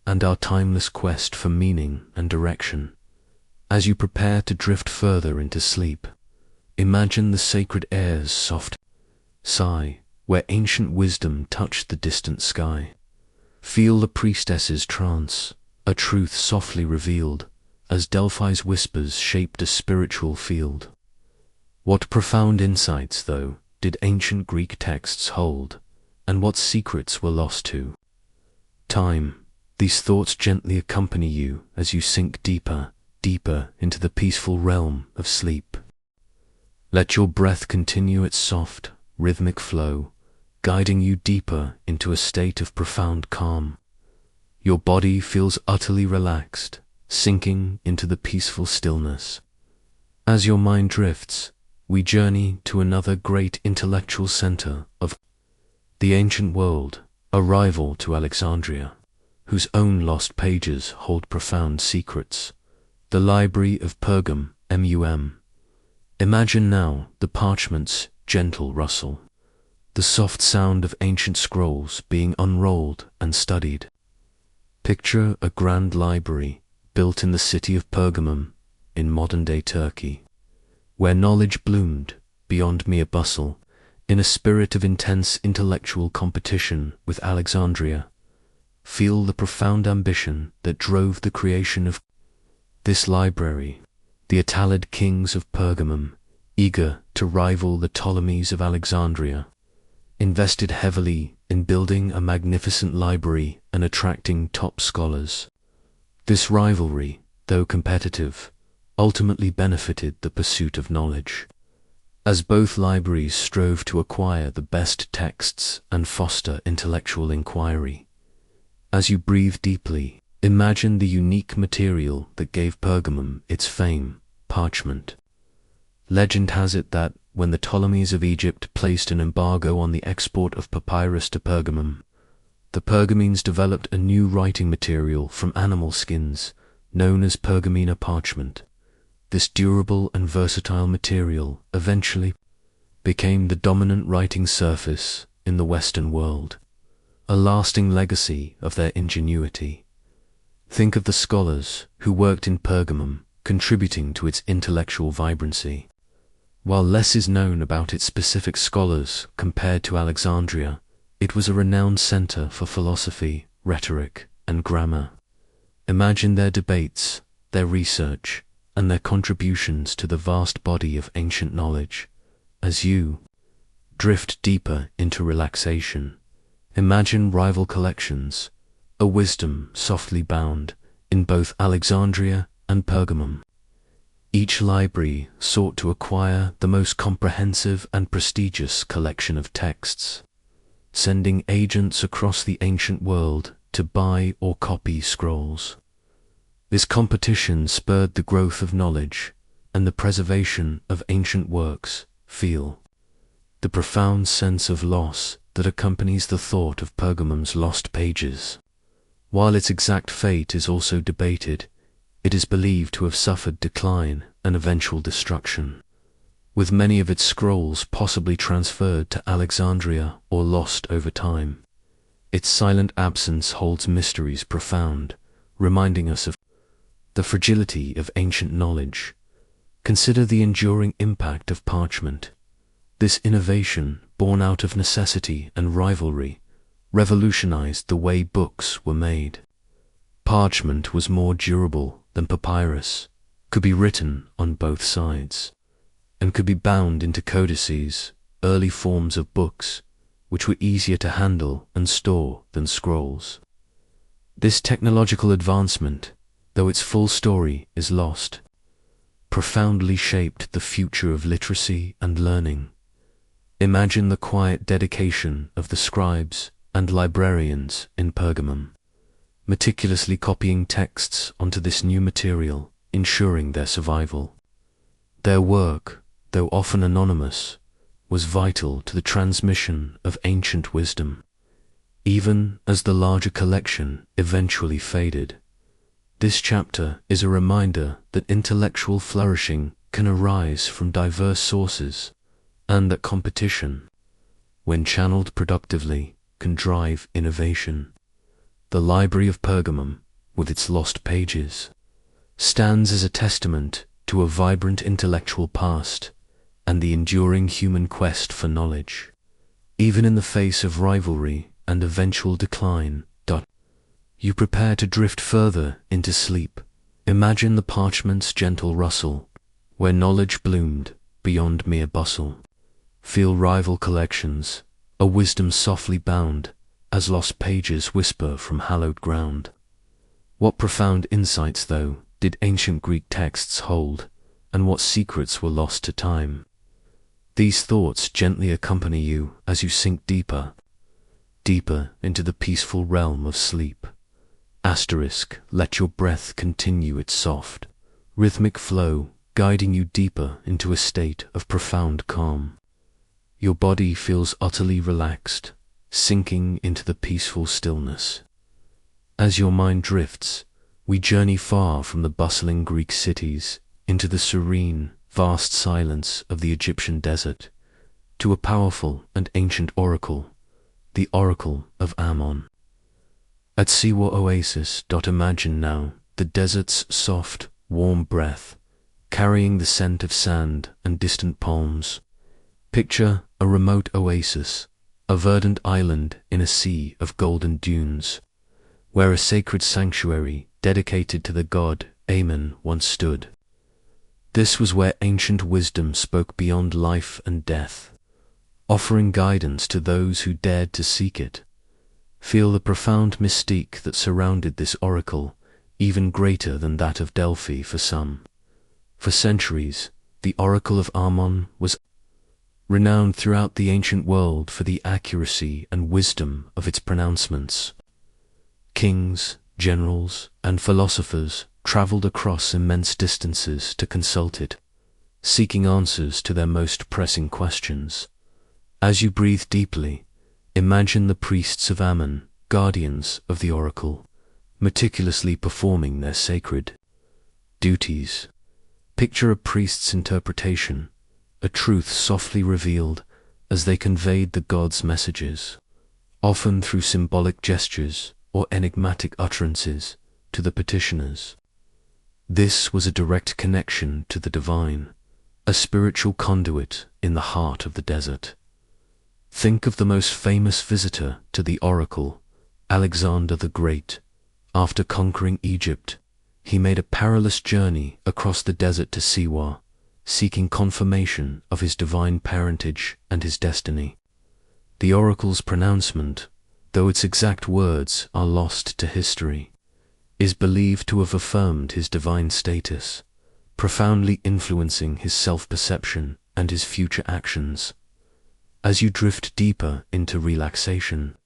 and our timeless quest for meaning and direction. As you prepare to drift further into sleep, imagine the sacred air's soft sigh, where ancient wisdom touched the distant sky. Feel the priestess's trance, a truth softly revealed, as Delphi's whispers shaped a spiritual field. What profound insights, though, did ancient Greek texts hold, and what secrets were lost to time? These thoughts gently accompany you as you sink deeper into the peaceful realm of sleep. Let your breath continue its soft, rhythmic flow, guiding you deeper into a state of profound calm. Your body feels utterly relaxed, sinking into the peaceful stillness. As your mind drifts, we journey to another great intellectual center of the ancient world, a rival to Alexandria, whose own lost pages hold profound secrets. The Library of Pergam, MUM. Imagine now the parchment's gentle rustle, the soft sound of ancient scrolls being unrolled and studied. Picture a grand library built in the city of Pergamum in modern-day Turkey, where knowledge bloomed beyond mere bustle, in a spirit of intense intellectual competition with Alexandria. Feel the profound ambition that drove the creation of this library. The Attalid kings of Pergamum, eager to rival the Ptolemies of Alexandria, invested heavily in building a magnificent library and attracting top scholars. This rivalry, though competitive, ultimately benefited the pursuit of knowledge, as both libraries strove to acquire the best texts and foster intellectual inquiry. As you breathe deeply, imagine the unique material that gave Pergamum its fame, parchment. Legend has it that when the Ptolemies of Egypt placed an embargo on the export of papyrus to Pergamum, the Pergamene developed a new writing material from animal skins, known as Pergamena parchment. This durable and versatile material eventually became the dominant writing surface in the Western world. a lasting legacy of their ingenuity. Think of the scholars who worked in Pergamum, contributing to its intellectual vibrancy. While less is known about its specific scholars compared to Alexandria, it was a renowned center for philosophy, rhetoric, and grammar. Imagine their debates, their research, and their contributions to the vast body of ancient knowledge. As you drift deeper into relaxation, imagine rival collections, a wisdom softly bound, in both Alexandria and Pergamum. Each library sought to acquire the most comprehensive and prestigious collection of texts, sending agents across the ancient world to buy or copy scrolls. This competition spurred the growth of knowledge and the preservation of ancient works. Feel the profound sense of loss that accompanies the thought of Pergamum's lost pages. While its exact fate is also debated, it is believed to have suffered decline and eventual destruction, with many of its scrolls possibly transferred to Alexandria or lost over time. Its silent absence holds mysteries profound, reminding us of the fragility of ancient knowledge. Consider the enduring impact of parchment. This innovation, born out of necessity and rivalry, revolutionized the way books were made. Parchment was more durable than papyrus, could be written on both sides, and could be bound into codices, early forms of books, which were easier to handle and store than scrolls. This technological advancement, though its full story is lost, profoundly shaped the future of literacy and learning. Imagine the quiet dedication of the scribes and librarians in Pergamum, meticulously copying texts onto this new material, ensuring their survival. Their work, though often anonymous, was vital to the transmission of ancient wisdom, even as the larger collection eventually faded. This chapter is a reminder that intellectual flourishing can arise from diverse sources, and that competition, when channeled productively, can drive innovation. The Library of Pergamum, with its lost pages, stands as a testament to a vibrant intellectual past and the enduring human quest for knowledge. Even in the face of rivalry and eventual decline, you prepare to drift further into sleep. Imagine the parchment's gentle rustle, where knowledge bloomed beyond mere bustle. Feel rival collections, a wisdom softly bound, as lost pages whisper from hallowed ground. What profound insights, though, did ancient Greek texts hold, and what secrets were lost to time? These thoughts gently accompany you as you sink deeper, deeper into the peaceful realm of sleep. Let your breath continue its soft, rhythmic flow, guiding you deeper into a state of profound calm. Your body feels utterly relaxed, sinking into the peaceful stillness. As your mind drifts, we journey far from the bustling Greek cities into the serene, vast silence of the Egyptian desert, to a powerful and ancient oracle, the Oracle of Ammon. At Siwa Oasis. Imagine now the desert's soft, warm breath, carrying the scent of sand and distant palms. Picture a remote oasis, a verdant island in a sea of golden dunes, where a sacred sanctuary dedicated to the god Ammon once stood. This was where ancient wisdom spoke beyond life and death, offering guidance to those who dared to seek it. Feel the profound mystique that surrounded this oracle, even greater than that of Delphi for some. For centuries, the Oracle of Ammon was renowned throughout the ancient world for the accuracy and wisdom of its pronouncements. Kings, generals, and philosophers traveled across immense distances to consult it, seeking answers to their most pressing questions. As you breathe deeply, imagine the priests of Ammon, guardians of the oracle, meticulously performing their sacred duties. Picture a priest's interpretation, a truth softly revealed as they conveyed the god's messages, often through symbolic gestures or enigmatic utterances to the petitioners. This was a direct connection to the divine, a spiritual conduit in the heart of the desert. Think of the most famous visitor to the oracle, Alexander the Great. After conquering Egypt, he made a perilous journey across the desert to Siwa, seeking confirmation of his divine parentage and his destiny. The oracle's pronouncement, though its exact words are lost to history, is believed to have affirmed his divine status, profoundly influencing his self-perception and his future actions. As you drift deeper into relaxation,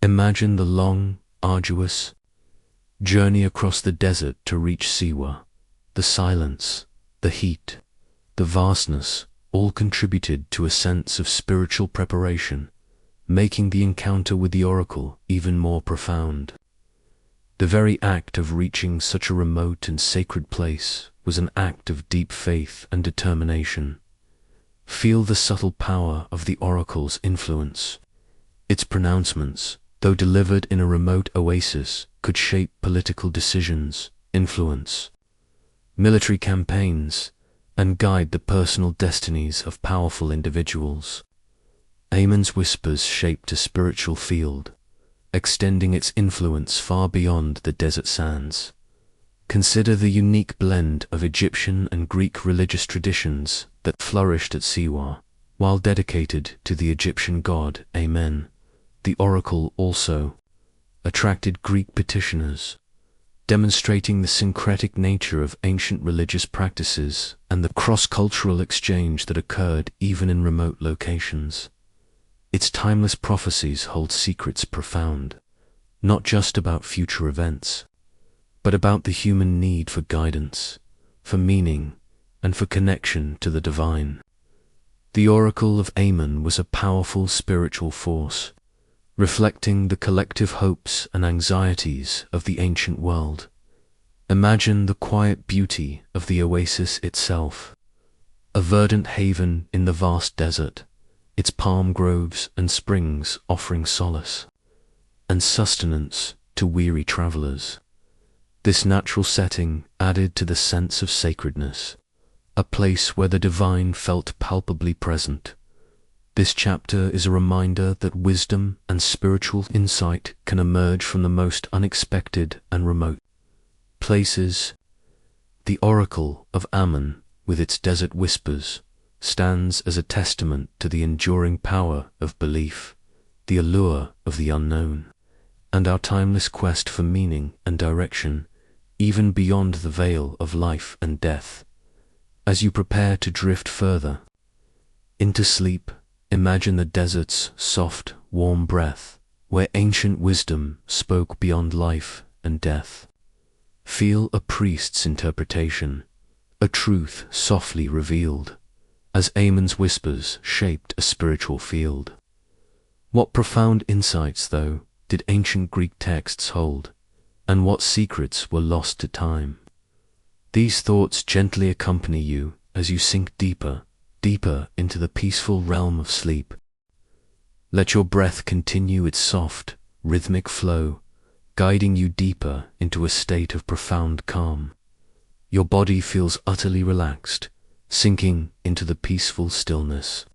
imagine the long, arduous journey across the desert to reach Siwa. The silence, the heat, the vastness all contributed to a sense of spiritual preparation, making the encounter with the oracle even more profound. The very act of reaching such a remote and sacred place was an act of deep faith and determination. Feel the subtle power of the oracle's influence. Its pronouncements, though delivered in a remote oasis, could shape political decisions, influence military campaigns, and guide the personal destinies of powerful individuals. Amon's whispers shaped a spiritual field, extending its influence far beyond the desert sands. Consider the unique blend of Egyptian and Greek religious traditions that flourished at Siwa. While dedicated to the Egyptian god Amen, the oracle also attracted Greek petitioners, demonstrating the syncretic nature of ancient religious practices and the cross-cultural exchange that occurred even in remote locations. Its timeless prophecies hold secrets profound, not just about future events, but about the human need for guidance, for meaning, and for connection to the divine. The oracle of Amen was a powerful spiritual force, reflecting the collective hopes and anxieties of the ancient world. Imagine the quiet beauty of the oasis itself, a verdant haven in the vast desert, its palm groves and springs offering solace and sustenance to weary travelers. This natural setting added to the sense of sacredness, a place where the divine felt palpably present. This chapter is a reminder that wisdom and spiritual insight can emerge from the most unexpected and remote places. The oracle of Ammon, with its desert whispers, stands as a testament to the enduring power of belief, the allure of the unknown, and our timeless quest for meaning and direction, even beyond the veil of life and death. As you prepare to drift further into sleep, imagine the desert's soft, warm breath, where ancient wisdom spoke beyond life and death. Feel a priest's interpretation, a truth softly revealed, as Amon's whispers shaped a spiritual field. What profound insights, though, did ancient Greek texts hold, and what secrets were lost to time? These thoughts gently accompany you as you sink deeper, deeper into the peaceful realm of sleep. Let your breath continue its soft, rhythmic flow, guiding you deeper into a state of profound calm. Your body feels utterly relaxed, sinking into the peaceful stillness.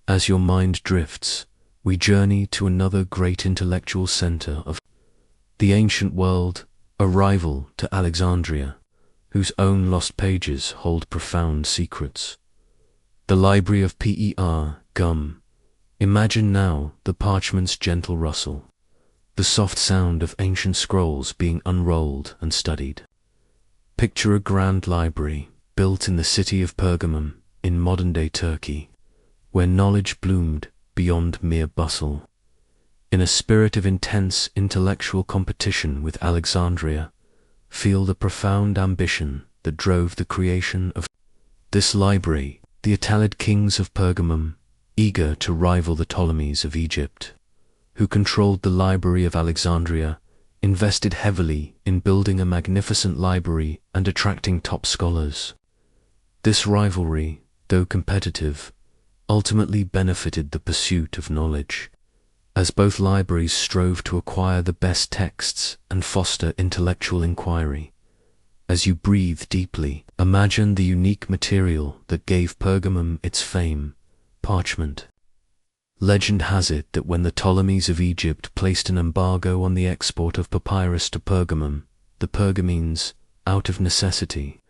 As your mind drifts, we journey to another great intellectual center of the ancient world, a rival to Alexandria, whose own lost pages hold profound secrets. The library of Per Gum. Imagine now the parchment's gentle rustle, the soft sound of ancient scrolls being unrolled and studied. Picture a grand library built in the city of Pergamum in modern-day Turkey, where knowledge bloomed beyond mere bustle. In a spirit of intense intellectual competition with Alexandria, feel the profound ambition that drove the creation of this library. The Attalid kings of Pergamum, eager to rival the Ptolemies of Egypt, who controlled the library of Alexandria, invested heavily in building a magnificent library and attracting top scholars. This rivalry, though competitive, ultimately benefited the pursuit of knowledge. as both libraries strove to acquire the best texts and foster intellectual inquiry. As you breathe deeply, imagine the unique material that gave Pergamum its fame: parchment. Legend has it that when the Ptolemies of Egypt placed an embargo on the export of papyrus to Pergamum, the Pergamenes, out of necessity,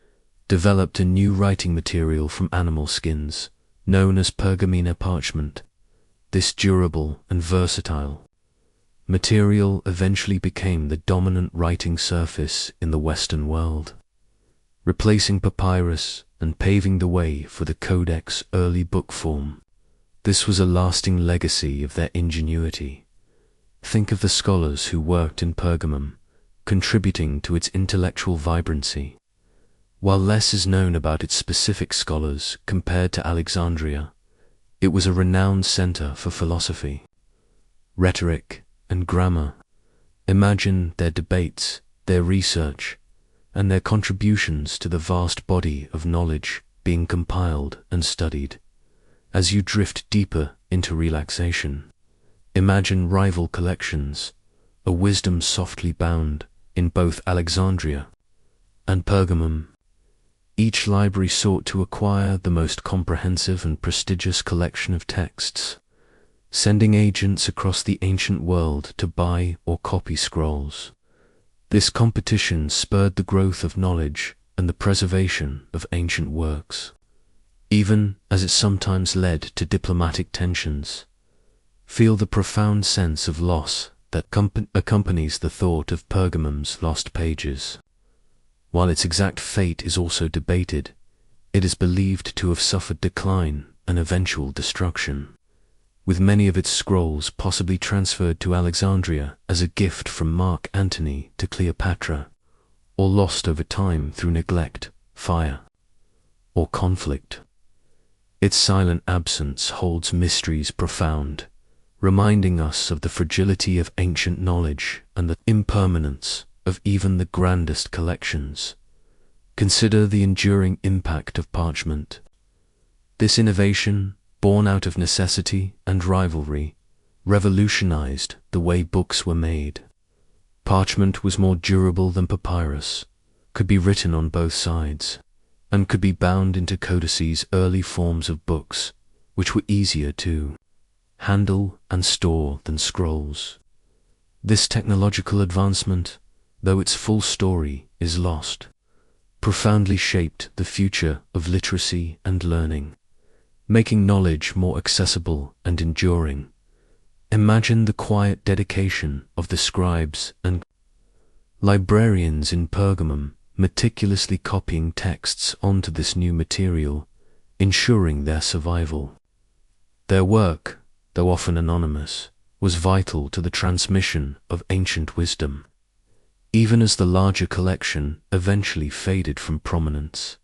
developed a new writing material from animal skins, known as Pergamena parchment. This durable and versatile material eventually became the dominant writing surface in the Western world, replacing papyrus and paving the way for the codex early book form. This was a lasting legacy of their ingenuity. Think of the scholars who worked in Pergamum, contributing to its intellectual vibrancy. While less is known about its specific scholars compared to Alexandria, it was a renowned center for philosophy, rhetoric, and grammar. Imagine their debates, their research, and their contributions to the vast body of knowledge being compiled and studied. As you drift deeper into relaxation, imagine rival collections, a wisdom softly bound in both Alexandria and Pergamum. Each library sought to acquire the most comprehensive and prestigious collection of texts, sending agents across the ancient world to buy or copy scrolls. This competition spurred the growth of knowledge and the preservation of ancient works, even as it sometimes led to diplomatic tensions. Feel the profound sense of loss that accompanies the thought of Pergamum's lost pages. While its exact fate is also debated, it is believed to have suffered decline and eventual destruction, with many of its scrolls possibly transferred to Alexandria as a gift from Mark Antony to Cleopatra, or lost over time through neglect, fire, or conflict. Its silent absence holds mysteries profound, reminding us of the fragility of ancient knowledge and the impermanence of even the grandest collections. Consider the enduring impact of parchment. This innovation, born out of necessity and rivalry, revolutionized the way books were made. Parchment was more durable than papyrus, could be written on both sides, and could be bound into codices, early forms of books, which were easier to handle and store than scrolls. This technological advancement, though its full story is lost, profoundly shaped the future of literacy and learning, making knowledge more accessible and enduring. Imagine the quiet dedication of the scribes and librarians in Pergamum, meticulously copying texts onto this new material, ensuring their survival. Their work, though often anonymous, was vital to the transmission of ancient wisdom, even as the larger collection eventually faded from prominence.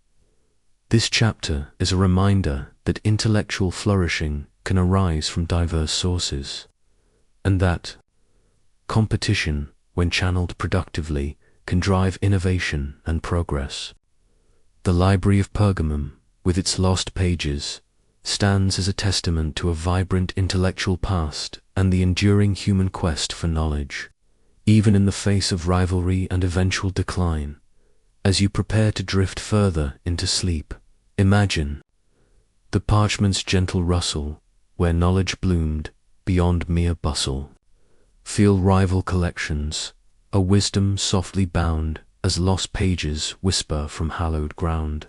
This chapter is a reminder that intellectual flourishing can arise from diverse sources, and that competition, when channeled productively, can drive innovation and progress. The Library of Pergamum, with its lost pages, stands as a testament to a vibrant intellectual past and the enduring human quest for knowledge, even in the face of rivalry and eventual decline. As you prepare to drift further into sleep, imagine the parchment's gentle rustle, where knowledge bloomed beyond mere bustle. Feel rival collections, a wisdom softly bound as lost pages whisper from hallowed ground.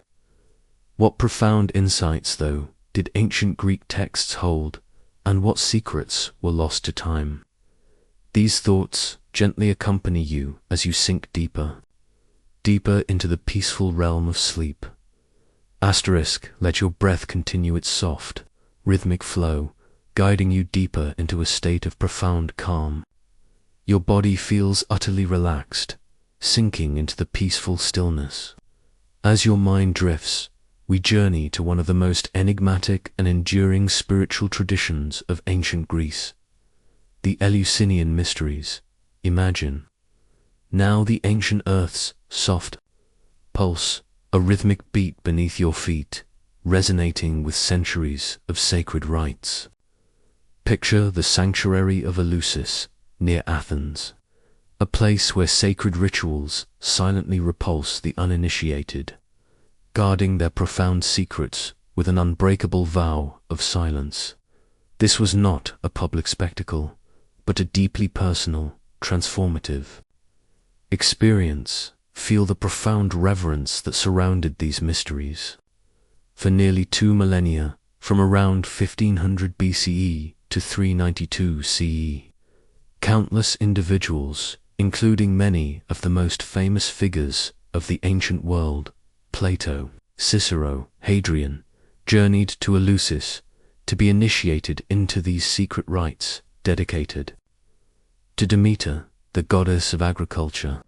What profound insights, though, did ancient Greek texts hold, and what secrets were lost to time? These thoughts gently accompany you as you sink deeper, deeper into the peaceful realm of sleep. Let your breath continue its soft, rhythmic flow, guiding you deeper into a state of profound calm. Your body feels utterly relaxed, sinking into the peaceful stillness. As your mind drifts, we journey to one of the most enigmatic and enduring spiritual traditions of ancient Greece, the Eleusinian mysteries. Imagine now the ancient earth's soft pulse, a rhythmic beat beneath your feet, resonating with centuries of sacred rites. Picture the sanctuary of Eleusis, near Athens, a place where sacred rituals silently repulse the uninitiated, guarding their profound secrets with an unbreakable vow of silence. This was not a public spectacle, but a deeply personal, transformative experience. Feel the profound reverence that surrounded these mysteries. For nearly 2 millennia, from around 1500 BCE to 392 CE, countless individuals, including many of the most famous figures of the ancient world, Plato, Cicero, Hadrian, journeyed to Eleusis to be initiated into these secret rites dedicated to Demeter, the goddess of agriculture,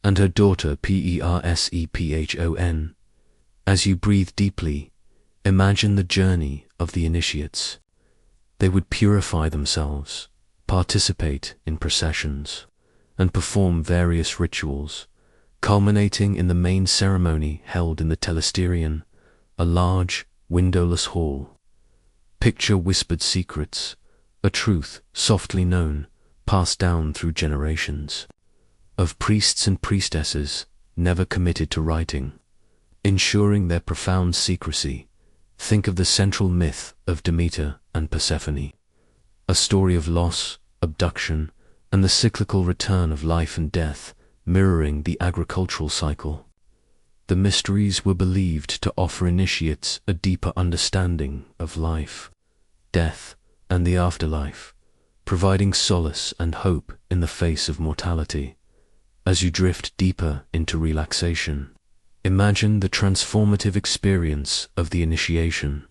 and her daughter Persephone. As you breathe deeply, imagine the journey of the initiates. They would purify themselves, participate in processions, and perform various rituals, culminating in the main ceremony held in the Telesterion, a large, windowless hall. Picture whispered secrets, a truth softly known, passed down through generations, of priests and priestesses never committed to writing, ensuring their profound secrecy. Think of the central myth of Demeter and Persephone, a story of loss, abduction, and the cyclical return of life and death, mirroring the agricultural cycle. The mysteries were believed to offer initiates a deeper understanding of life, death, and the afterlife, providing solace and hope in the face of mortality. As you drift deeper into relaxation, imagine the transformative experience of the initiation.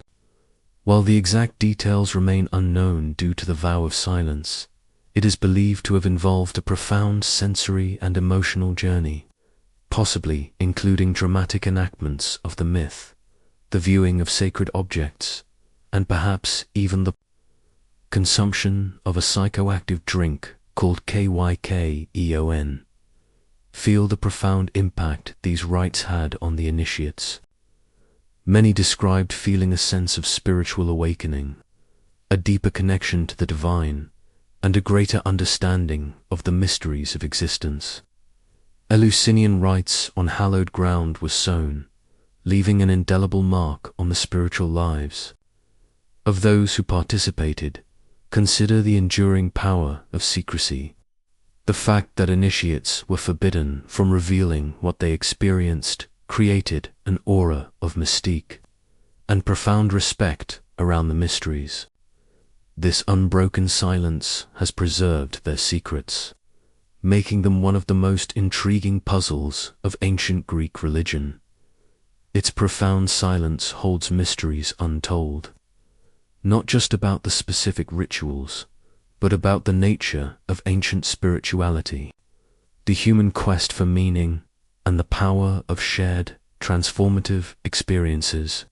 While the exact details remain unknown due to the vow of silence, it is believed to have involved a profound sensory and emotional journey, possibly including dramatic enactments of the myth, the viewing of sacred objects, and perhaps even the consumption of a psychoactive drink called KYKEON. Feel the profound impact these rites had on the initiates. Many described feeling a sense of spiritual awakening, a deeper connection to the divine, and a greater understanding of the mysteries of existence. Eleusinian rites on hallowed ground were sown, leaving an indelible mark on the spiritual lives of those who participated. Consider the enduring power of secrecy. The fact that initiates were forbidden from revealing what they experienced created an aura of mystique and profound respect around the mysteries. This unbroken silence has preserved their secrets, making them one of the most intriguing puzzles of ancient Greek religion. Its profound silence holds mysteries untold, not just about the specific rituals, but about the nature of ancient spirituality, the human quest for meaning, and the power of shared, transformative experiences.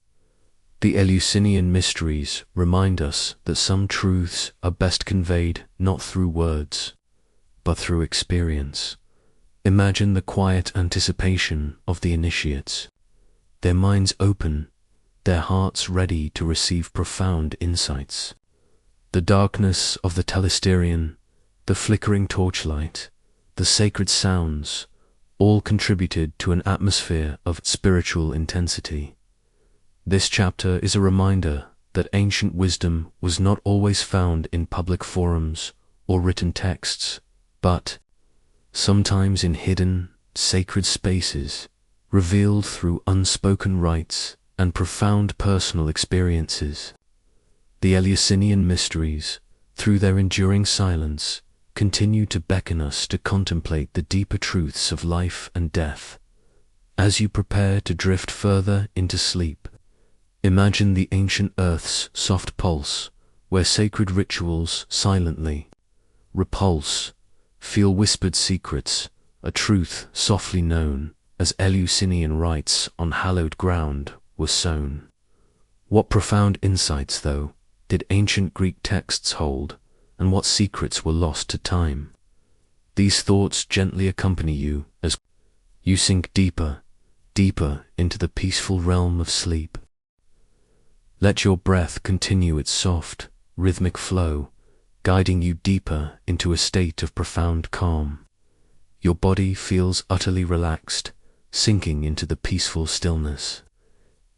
The Eleusinian mysteries remind us that some truths are best conveyed not through words, but through experience. Imagine the quiet anticipation of the initiates, their minds open, their hearts ready to receive profound insights. The darkness of the Telesterion, the flickering torchlight, the sacred sounds, all contributed to an atmosphere of spiritual intensity. This chapter is a reminder that ancient wisdom was not always found in public forums or written texts, but sometimes in hidden, sacred spaces, revealed through unspoken rites and profound personal experiences. The Eleusinian mysteries, through their enduring silence, continue to beckon us to contemplate the deeper truths of life and death. As you prepare to drift further into sleep, imagine the ancient earth's soft pulse, where sacred rituals silently repulse, feel whispered secrets, a truth softly known as Eleusinian rites on hallowed ground were sown. What profound insights, though, did ancient Greek texts hold, and what secrets were lost to time? These thoughts gently accompany you as you sink deeper, deeper into the peaceful realm of sleep. Let your breath continue its soft, rhythmic flow guiding you deeper into a state of profound calm. Your body feels utterly relaxed, sinking into the peaceful stillness.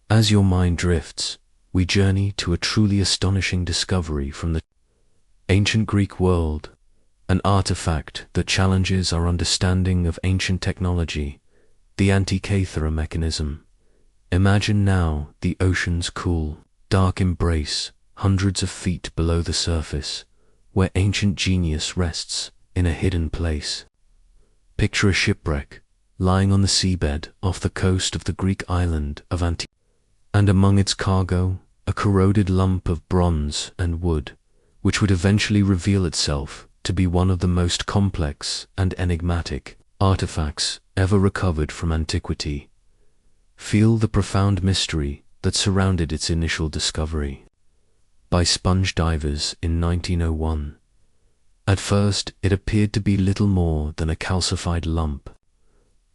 As your mind drifts, we journey to a truly astonishing discovery from the ancient Greek world, an artifact that challenges our understanding of ancient technology, the Antikythera mechanism. Imagine now the ocean's cool, dark embrace, hundreds of feet below the surface, where ancient genius rests in a hidden place. Picture a shipwreck, lying on the seabed off the coast of the Greek island of Antikythera, and among its cargo, a corroded lump of bronze and wood, which would eventually reveal itself to be one of the most complex and enigmatic artifacts ever recovered from antiquity. Feel the profound mystery that surrounded its initial discovery by sponge divers in 1901. At first, it appeared to be little more than a calcified lump,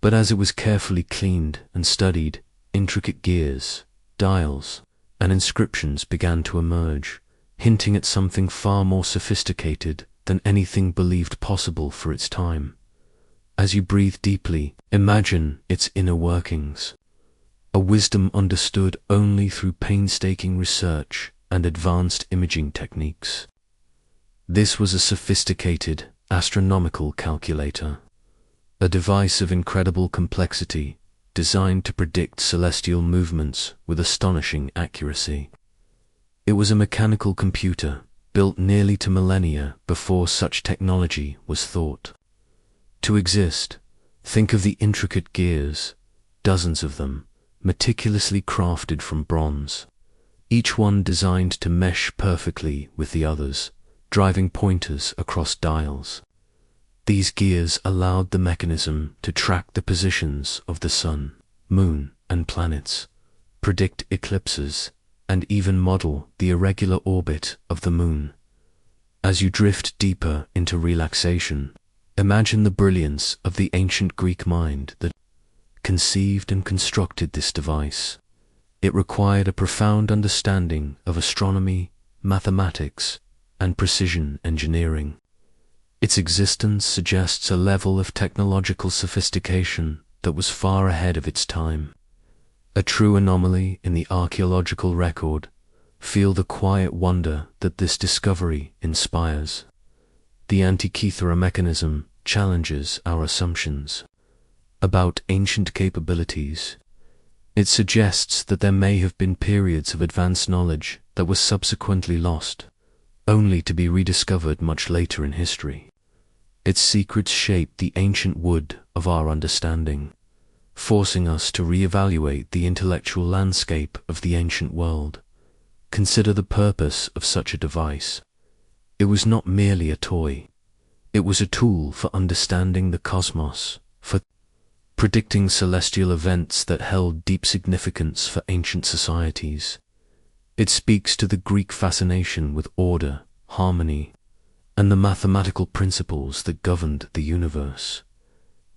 but as it was carefully cleaned and studied, intricate gears, dials, and inscriptions began to emerge, hinting at something far more sophisticated than anything believed possible for its time. As you breathe deeply, imagine its inner workings, a wisdom understood only through painstaking research and advanced imaging techniques. This was a sophisticated astronomical calculator, a device of incredible complexity designed to predict celestial movements with astonishing accuracy. It was a mechanical computer built nearly 2 millennia before such technology was thought to exist. Think of the intricate gears, dozens of them, meticulously crafted from bronze, each one designed to mesh perfectly with the others, driving pointers across dials. These gears allowed the mechanism to track the positions of the sun, moon, and planets, predict eclipses, and even model the irregular orbit of the moon. As you drift deeper into relaxation, imagine the brilliance of the ancient Greek mind that conceived and constructed this device. It required a profound understanding of astronomy, mathematics, and precision engineering. Its existence suggests a level of technological sophistication that was far ahead of its time. A true anomaly in the archaeological record. Feel the quiet wonder that this discovery inspires. The Antikythera mechanism challenges our assumptions about ancient capabilities. It suggests that there may have been periods of advanced knowledge that were subsequently lost, only to be rediscovered much later in history. Its secrets shape the ancient wood of our understanding, forcing us to reevaluate the intellectual landscape of the ancient world. Consider the purpose of such a device. It was not merely a toy. It was a tool for understanding the cosmos, for predicting celestial events that held deep significance for ancient societies. It speaks to the Greek fascination with order, harmony, and the mathematical principles that governed the universe.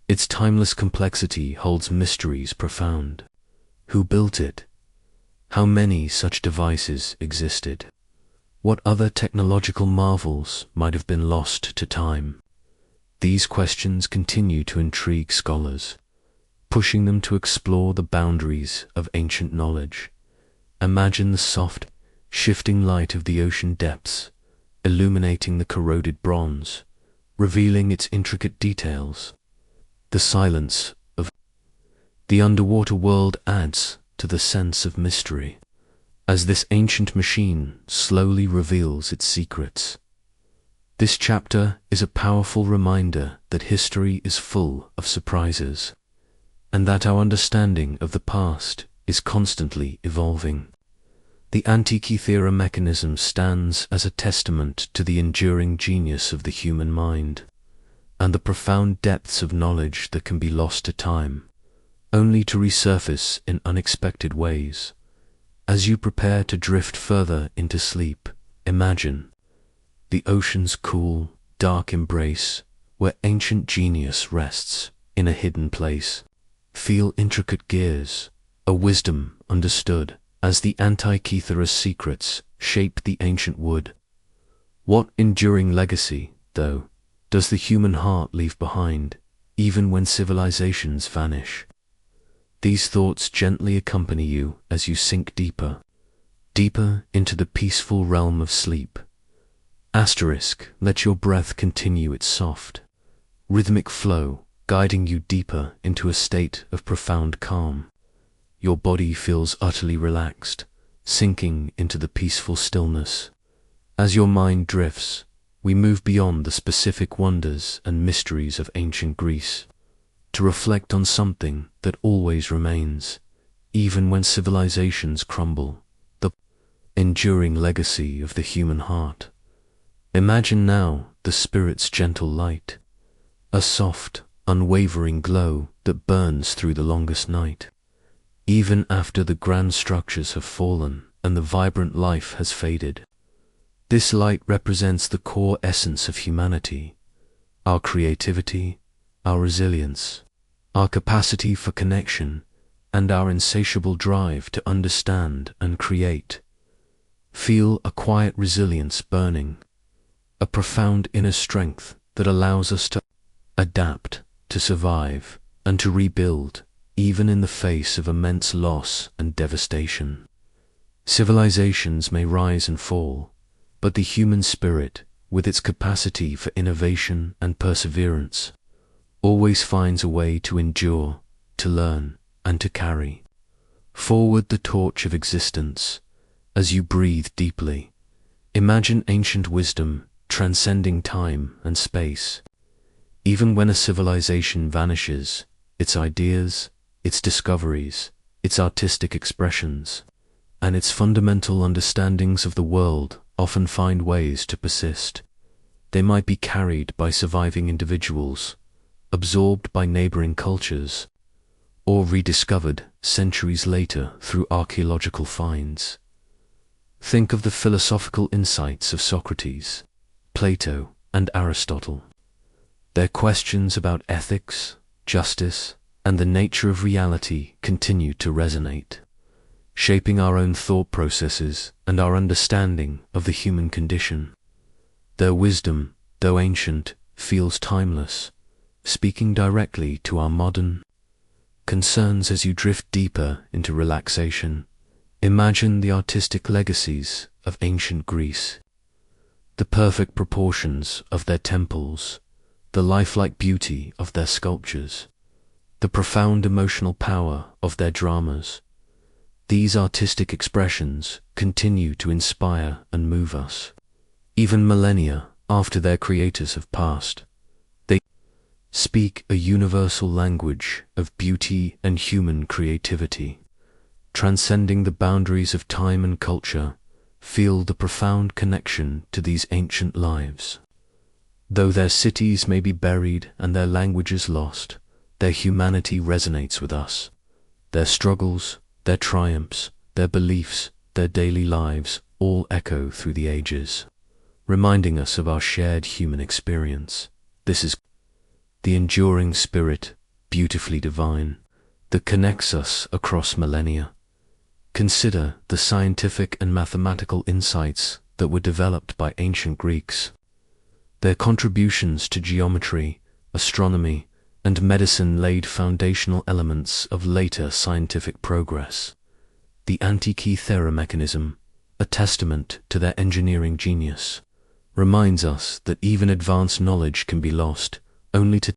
Its timeless complexity holds mysteries profound. Who built it? How many such devices existed? What other technological marvels might have been lost to time? These questions continue to intrigue scholars, pushing them to explore the boundaries of ancient knowledge. Imagine the soft, shifting light of the ocean depths, illuminating the corroded bronze, revealing its intricate details. The silence of the underwater world adds to the sense of mystery, as this ancient machine slowly reveals its secrets. This chapter is a powerful reminder that history is full of surprises, and that our understanding of the past is constantly evolving. The Antikythera mechanism stands as a testament to the enduring genius of the human mind, and the profound depths of knowledge that can be lost to time, only to resurface in unexpected ways. As you prepare to drift further into sleep, imagine the ocean's cool, dark embrace where ancient genius rests in a hidden place. Feel intricate gears, a wisdom understood as the Antikythera's secrets shape the ancient wood. What enduring legacy, though, does the human heart leave behind, even when civilizations vanish? These thoughts gently accompany you as you sink deeper, deeper into the peaceful realm of sleep. Let your breath continue its soft, rhythmic flow, guiding you deeper into a state of profound calm. Your body feels utterly relaxed, sinking into the peaceful stillness. As your mind drifts, we move beyond the specific wonders and mysteries of ancient Greece, to reflect on something that always remains, even when civilizations crumble, the enduring legacy of the human heart. Imagine now the spirit's gentle light, a soft, unwavering glow that burns through the longest night. Even after the grand structures have fallen and the vibrant life has faded, this light represents the core essence of humanity, our creativity, our resilience, our capacity for connection, and our insatiable drive to understand and create. Feel a quiet resilience burning, a profound inner strength that allows us to adapt, to survive, and to rebuild, even in the face of immense loss and devastation. Civilizations may rise and fall, but the human spirit, with its capacity for innovation and perseverance, always finds a way to endure, to learn, and to carry forward the torch of existence. As you breathe deeply, imagine ancient wisdom transcending time and space. Even when a civilization vanishes, its ideas, its discoveries, its artistic expressions, and its fundamental understandings of the world often find ways to persist. They might be carried by surviving individuals, absorbed by neighboring cultures, or rediscovered centuries later through archaeological finds. Think of the philosophical insights of Socrates, Plato, and Aristotle. Their questions about ethics, justice, and the nature of reality continue to resonate, shaping our own thought processes and our understanding of the human condition. Their wisdom, though ancient, feels timeless, speaking directly to our modern concerns. As you drift deeper into relaxation, imagine the artistic legacies of ancient Greece, the perfect proportions of their temples, the lifelike beauty of their sculptures, the profound emotional power of their dramas. These artistic expressions continue to inspire and move us. Even millennia after their creators have passed, they speak a universal language of beauty and human creativity. Transcending the boundaries of time and culture, feel the profound connection to these ancient lives. Though their cities may be buried and their languages lost, their humanity resonates with us. Their struggles, their triumphs, their beliefs, their daily lives all echo through the ages, reminding us of our shared human experience. This is the enduring spirit, beautifully divine, that connects us across millennia. Consider the scientific and mathematical insights that were developed by ancient Greeks. Their contributions to geometry, astronomy, and medicine laid foundational elements of later scientific progress. The Antikythera mechanism, a testament to their engineering genius, reminds us that even advanced knowledge can be lost, only to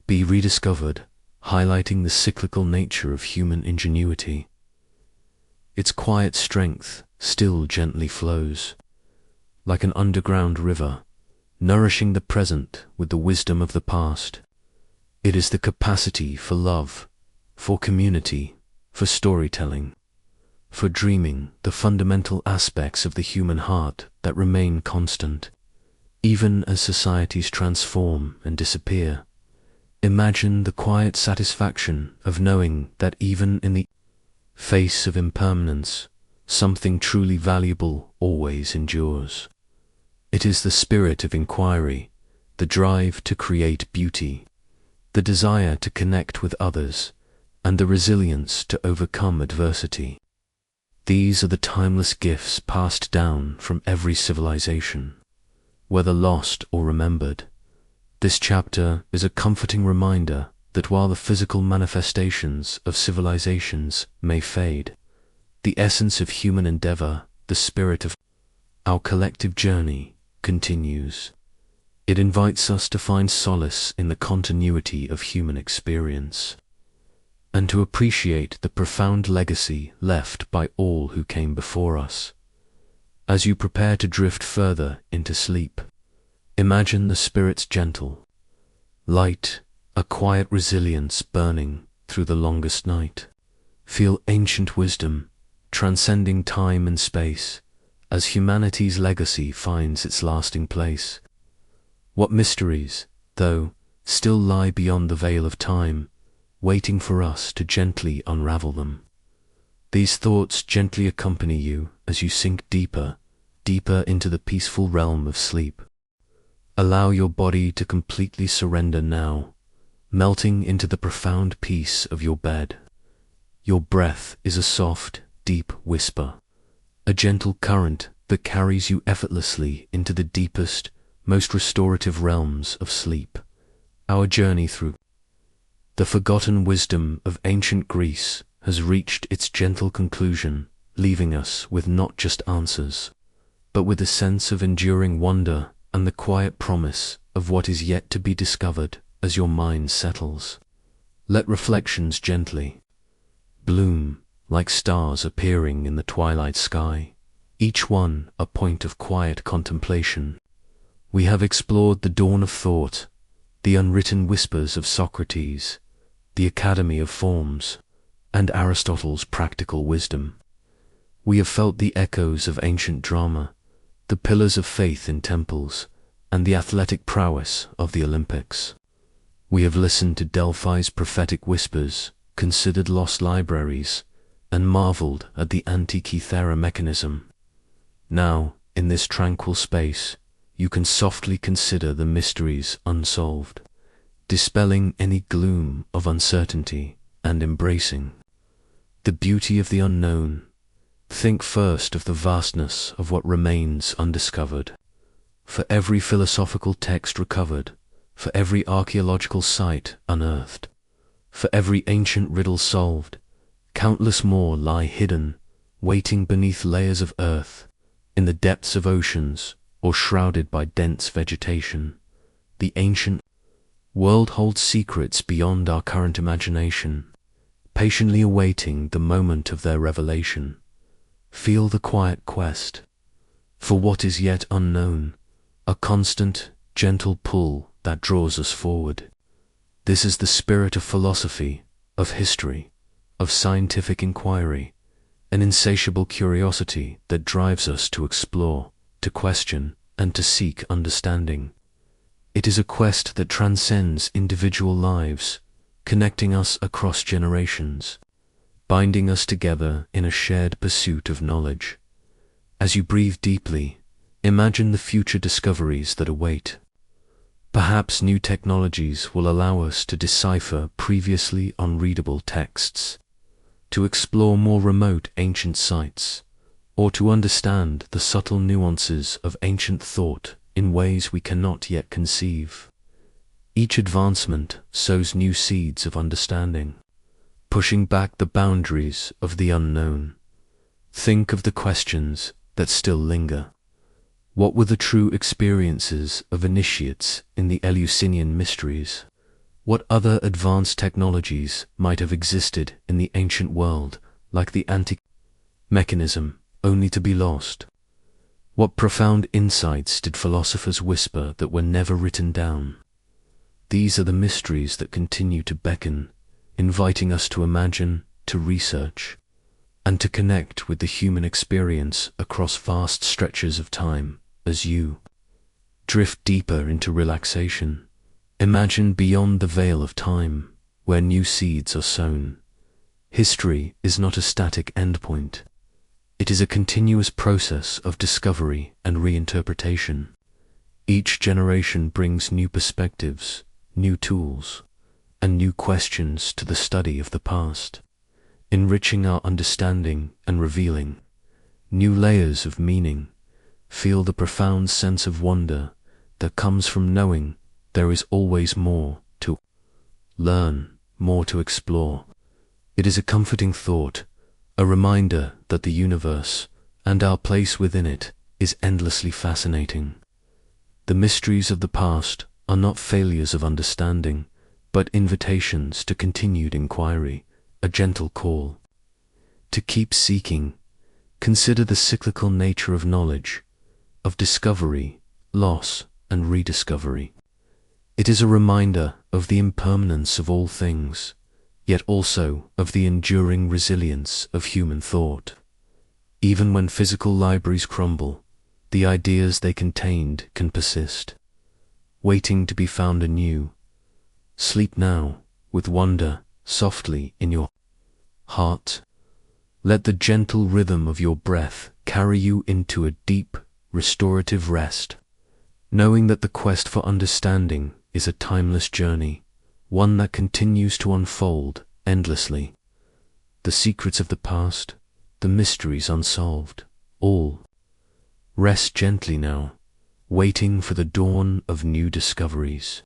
be rediscovered, highlighting the cyclical nature of human ingenuity. Its quiet strength still gently flows, like an underground river, nourishing the present with the wisdom of the past. It is the capacity for love, for community, for storytelling, for dreaming, the fundamental aspects of the human heart that remain constant, even as societies transform and disappear. Imagine the quiet satisfaction of knowing that even in the face of impermanence, something truly valuable always endures. It is the spirit of inquiry, the drive to create beauty, the desire to connect with others, and the resilience to overcome adversity. These are the timeless gifts passed down from every civilization. whether lost or remembered. This chapter is a comforting reminder that while the physical manifestations of civilizations may fade, the essence of human endeavor, the spirit of our collective journey, continues. It invites us to find solace in the continuity of human experience, and to appreciate the profound legacy left by all who came before us. As you prepare to drift further into sleep, imagine the spirit's gentle light, a quiet resilience burning through the longest night. Feel ancient wisdom transcending time and space as humanity's legacy finds its lasting place. What mysteries, though, still lie beyond the veil of time, waiting for us to gently unravel them. These thoughts gently accompany you as you sink deeper, deeper into the peaceful realm of sleep. Allow your body to completely surrender now, melting into the profound peace of your bed. Your breath is a soft, deep whisper, a gentle current that carries you effortlessly into the deepest, most restorative realms of sleep. Our journey through the forgotten wisdom of ancient Greece has reached its gentle conclusion, leaving us with not just answers, but with a sense of enduring wonder and the quiet promise of what is yet to be discovered as your mind settles. Let reflections gently bloom like stars appearing in the twilight sky, each one a point of quiet contemplation. We have explored the dawn of thought, the unwritten whispers of Socrates, the Academy of Forms, and Aristotle's practical wisdom. We have felt the echoes of ancient drama, the pillars of faith in temples, and the athletic prowess of the Olympics. We have listened to Delphi's prophetic whispers, considered lost libraries, and marveled at the Antikythera mechanism. Now, in this tranquil space, you can softly consider the mysteries unsolved, dispelling any gloom of uncertainty and embracing the beauty of the unknown. Think first of the vastness of what remains undiscovered. For every philosophical text recovered, for every archaeological site unearthed, for every ancient riddle solved, countless more lie hidden, waiting beneath layers of earth, in the depths of oceans, or shrouded by dense vegetation. The ancient world holds secrets beyond our current imagination, patiently awaiting the moment of their revelation. Feel the quiet quest for what is yet unknown, a constant, gentle pull that draws us forward. This is the spirit of philosophy, of history, of scientific inquiry, an insatiable curiosity that drives us to explore, to question, and to seek understanding. It is a quest that transcends individual lives, connecting us across generations, binding us together in a shared pursuit of knowledge. As you breathe deeply, imagine the future discoveries that await. Perhaps new technologies will allow us to decipher previously unreadable texts, to explore more remote ancient sites, or to understand the subtle nuances of ancient thought in ways we cannot yet conceive. Each advancement sows new seeds of understanding, pushing back the boundaries of the unknown. Think of the questions that still linger. What were the true experiences of initiates in the Eleusinian mysteries? What other advanced technologies might have existed in the ancient world, like the antique mechanism, only to be lost? What profound insights did philosophers whisper that were never written down? These are the mysteries that continue to beckon, inviting us to imagine, to research, and to connect with the human experience across vast stretches of time. As you drift deeper into relaxation, imagine beyond the veil of time, where new seeds are sown. History is not a static endpoint. It is a continuous process of discovery and reinterpretation. Each generation brings new perspectives, new tools, and new questions to the study of the past, enriching our understanding and revealing new layers of meaning. Feel the profound sense of wonder that comes from knowing there is always more to learn, more to explore. It is a comforting thought, a reminder that the universe, and our place within it, is endlessly fascinating. The mysteries of the past are not failures of understanding, but invitations to continued inquiry, a gentle call to keep seeking. Consider the cyclical nature of knowledge, of discovery, loss, and rediscovery. It is a reminder of the impermanence of all things, yet also of the enduring resilience of human thought. Even when physical libraries crumble, the ideas they contained can persist, waiting to be found anew. Sleep now, with wonder, softly in your heart. Let the gentle rhythm of your breath carry you into a deep, restorative rest, knowing that the quest for understanding is a timeless journey, one that continues to unfold endlessly. The secrets of the past, the mysteries unsolved, all rest gently now, waiting for the dawn of new discoveries.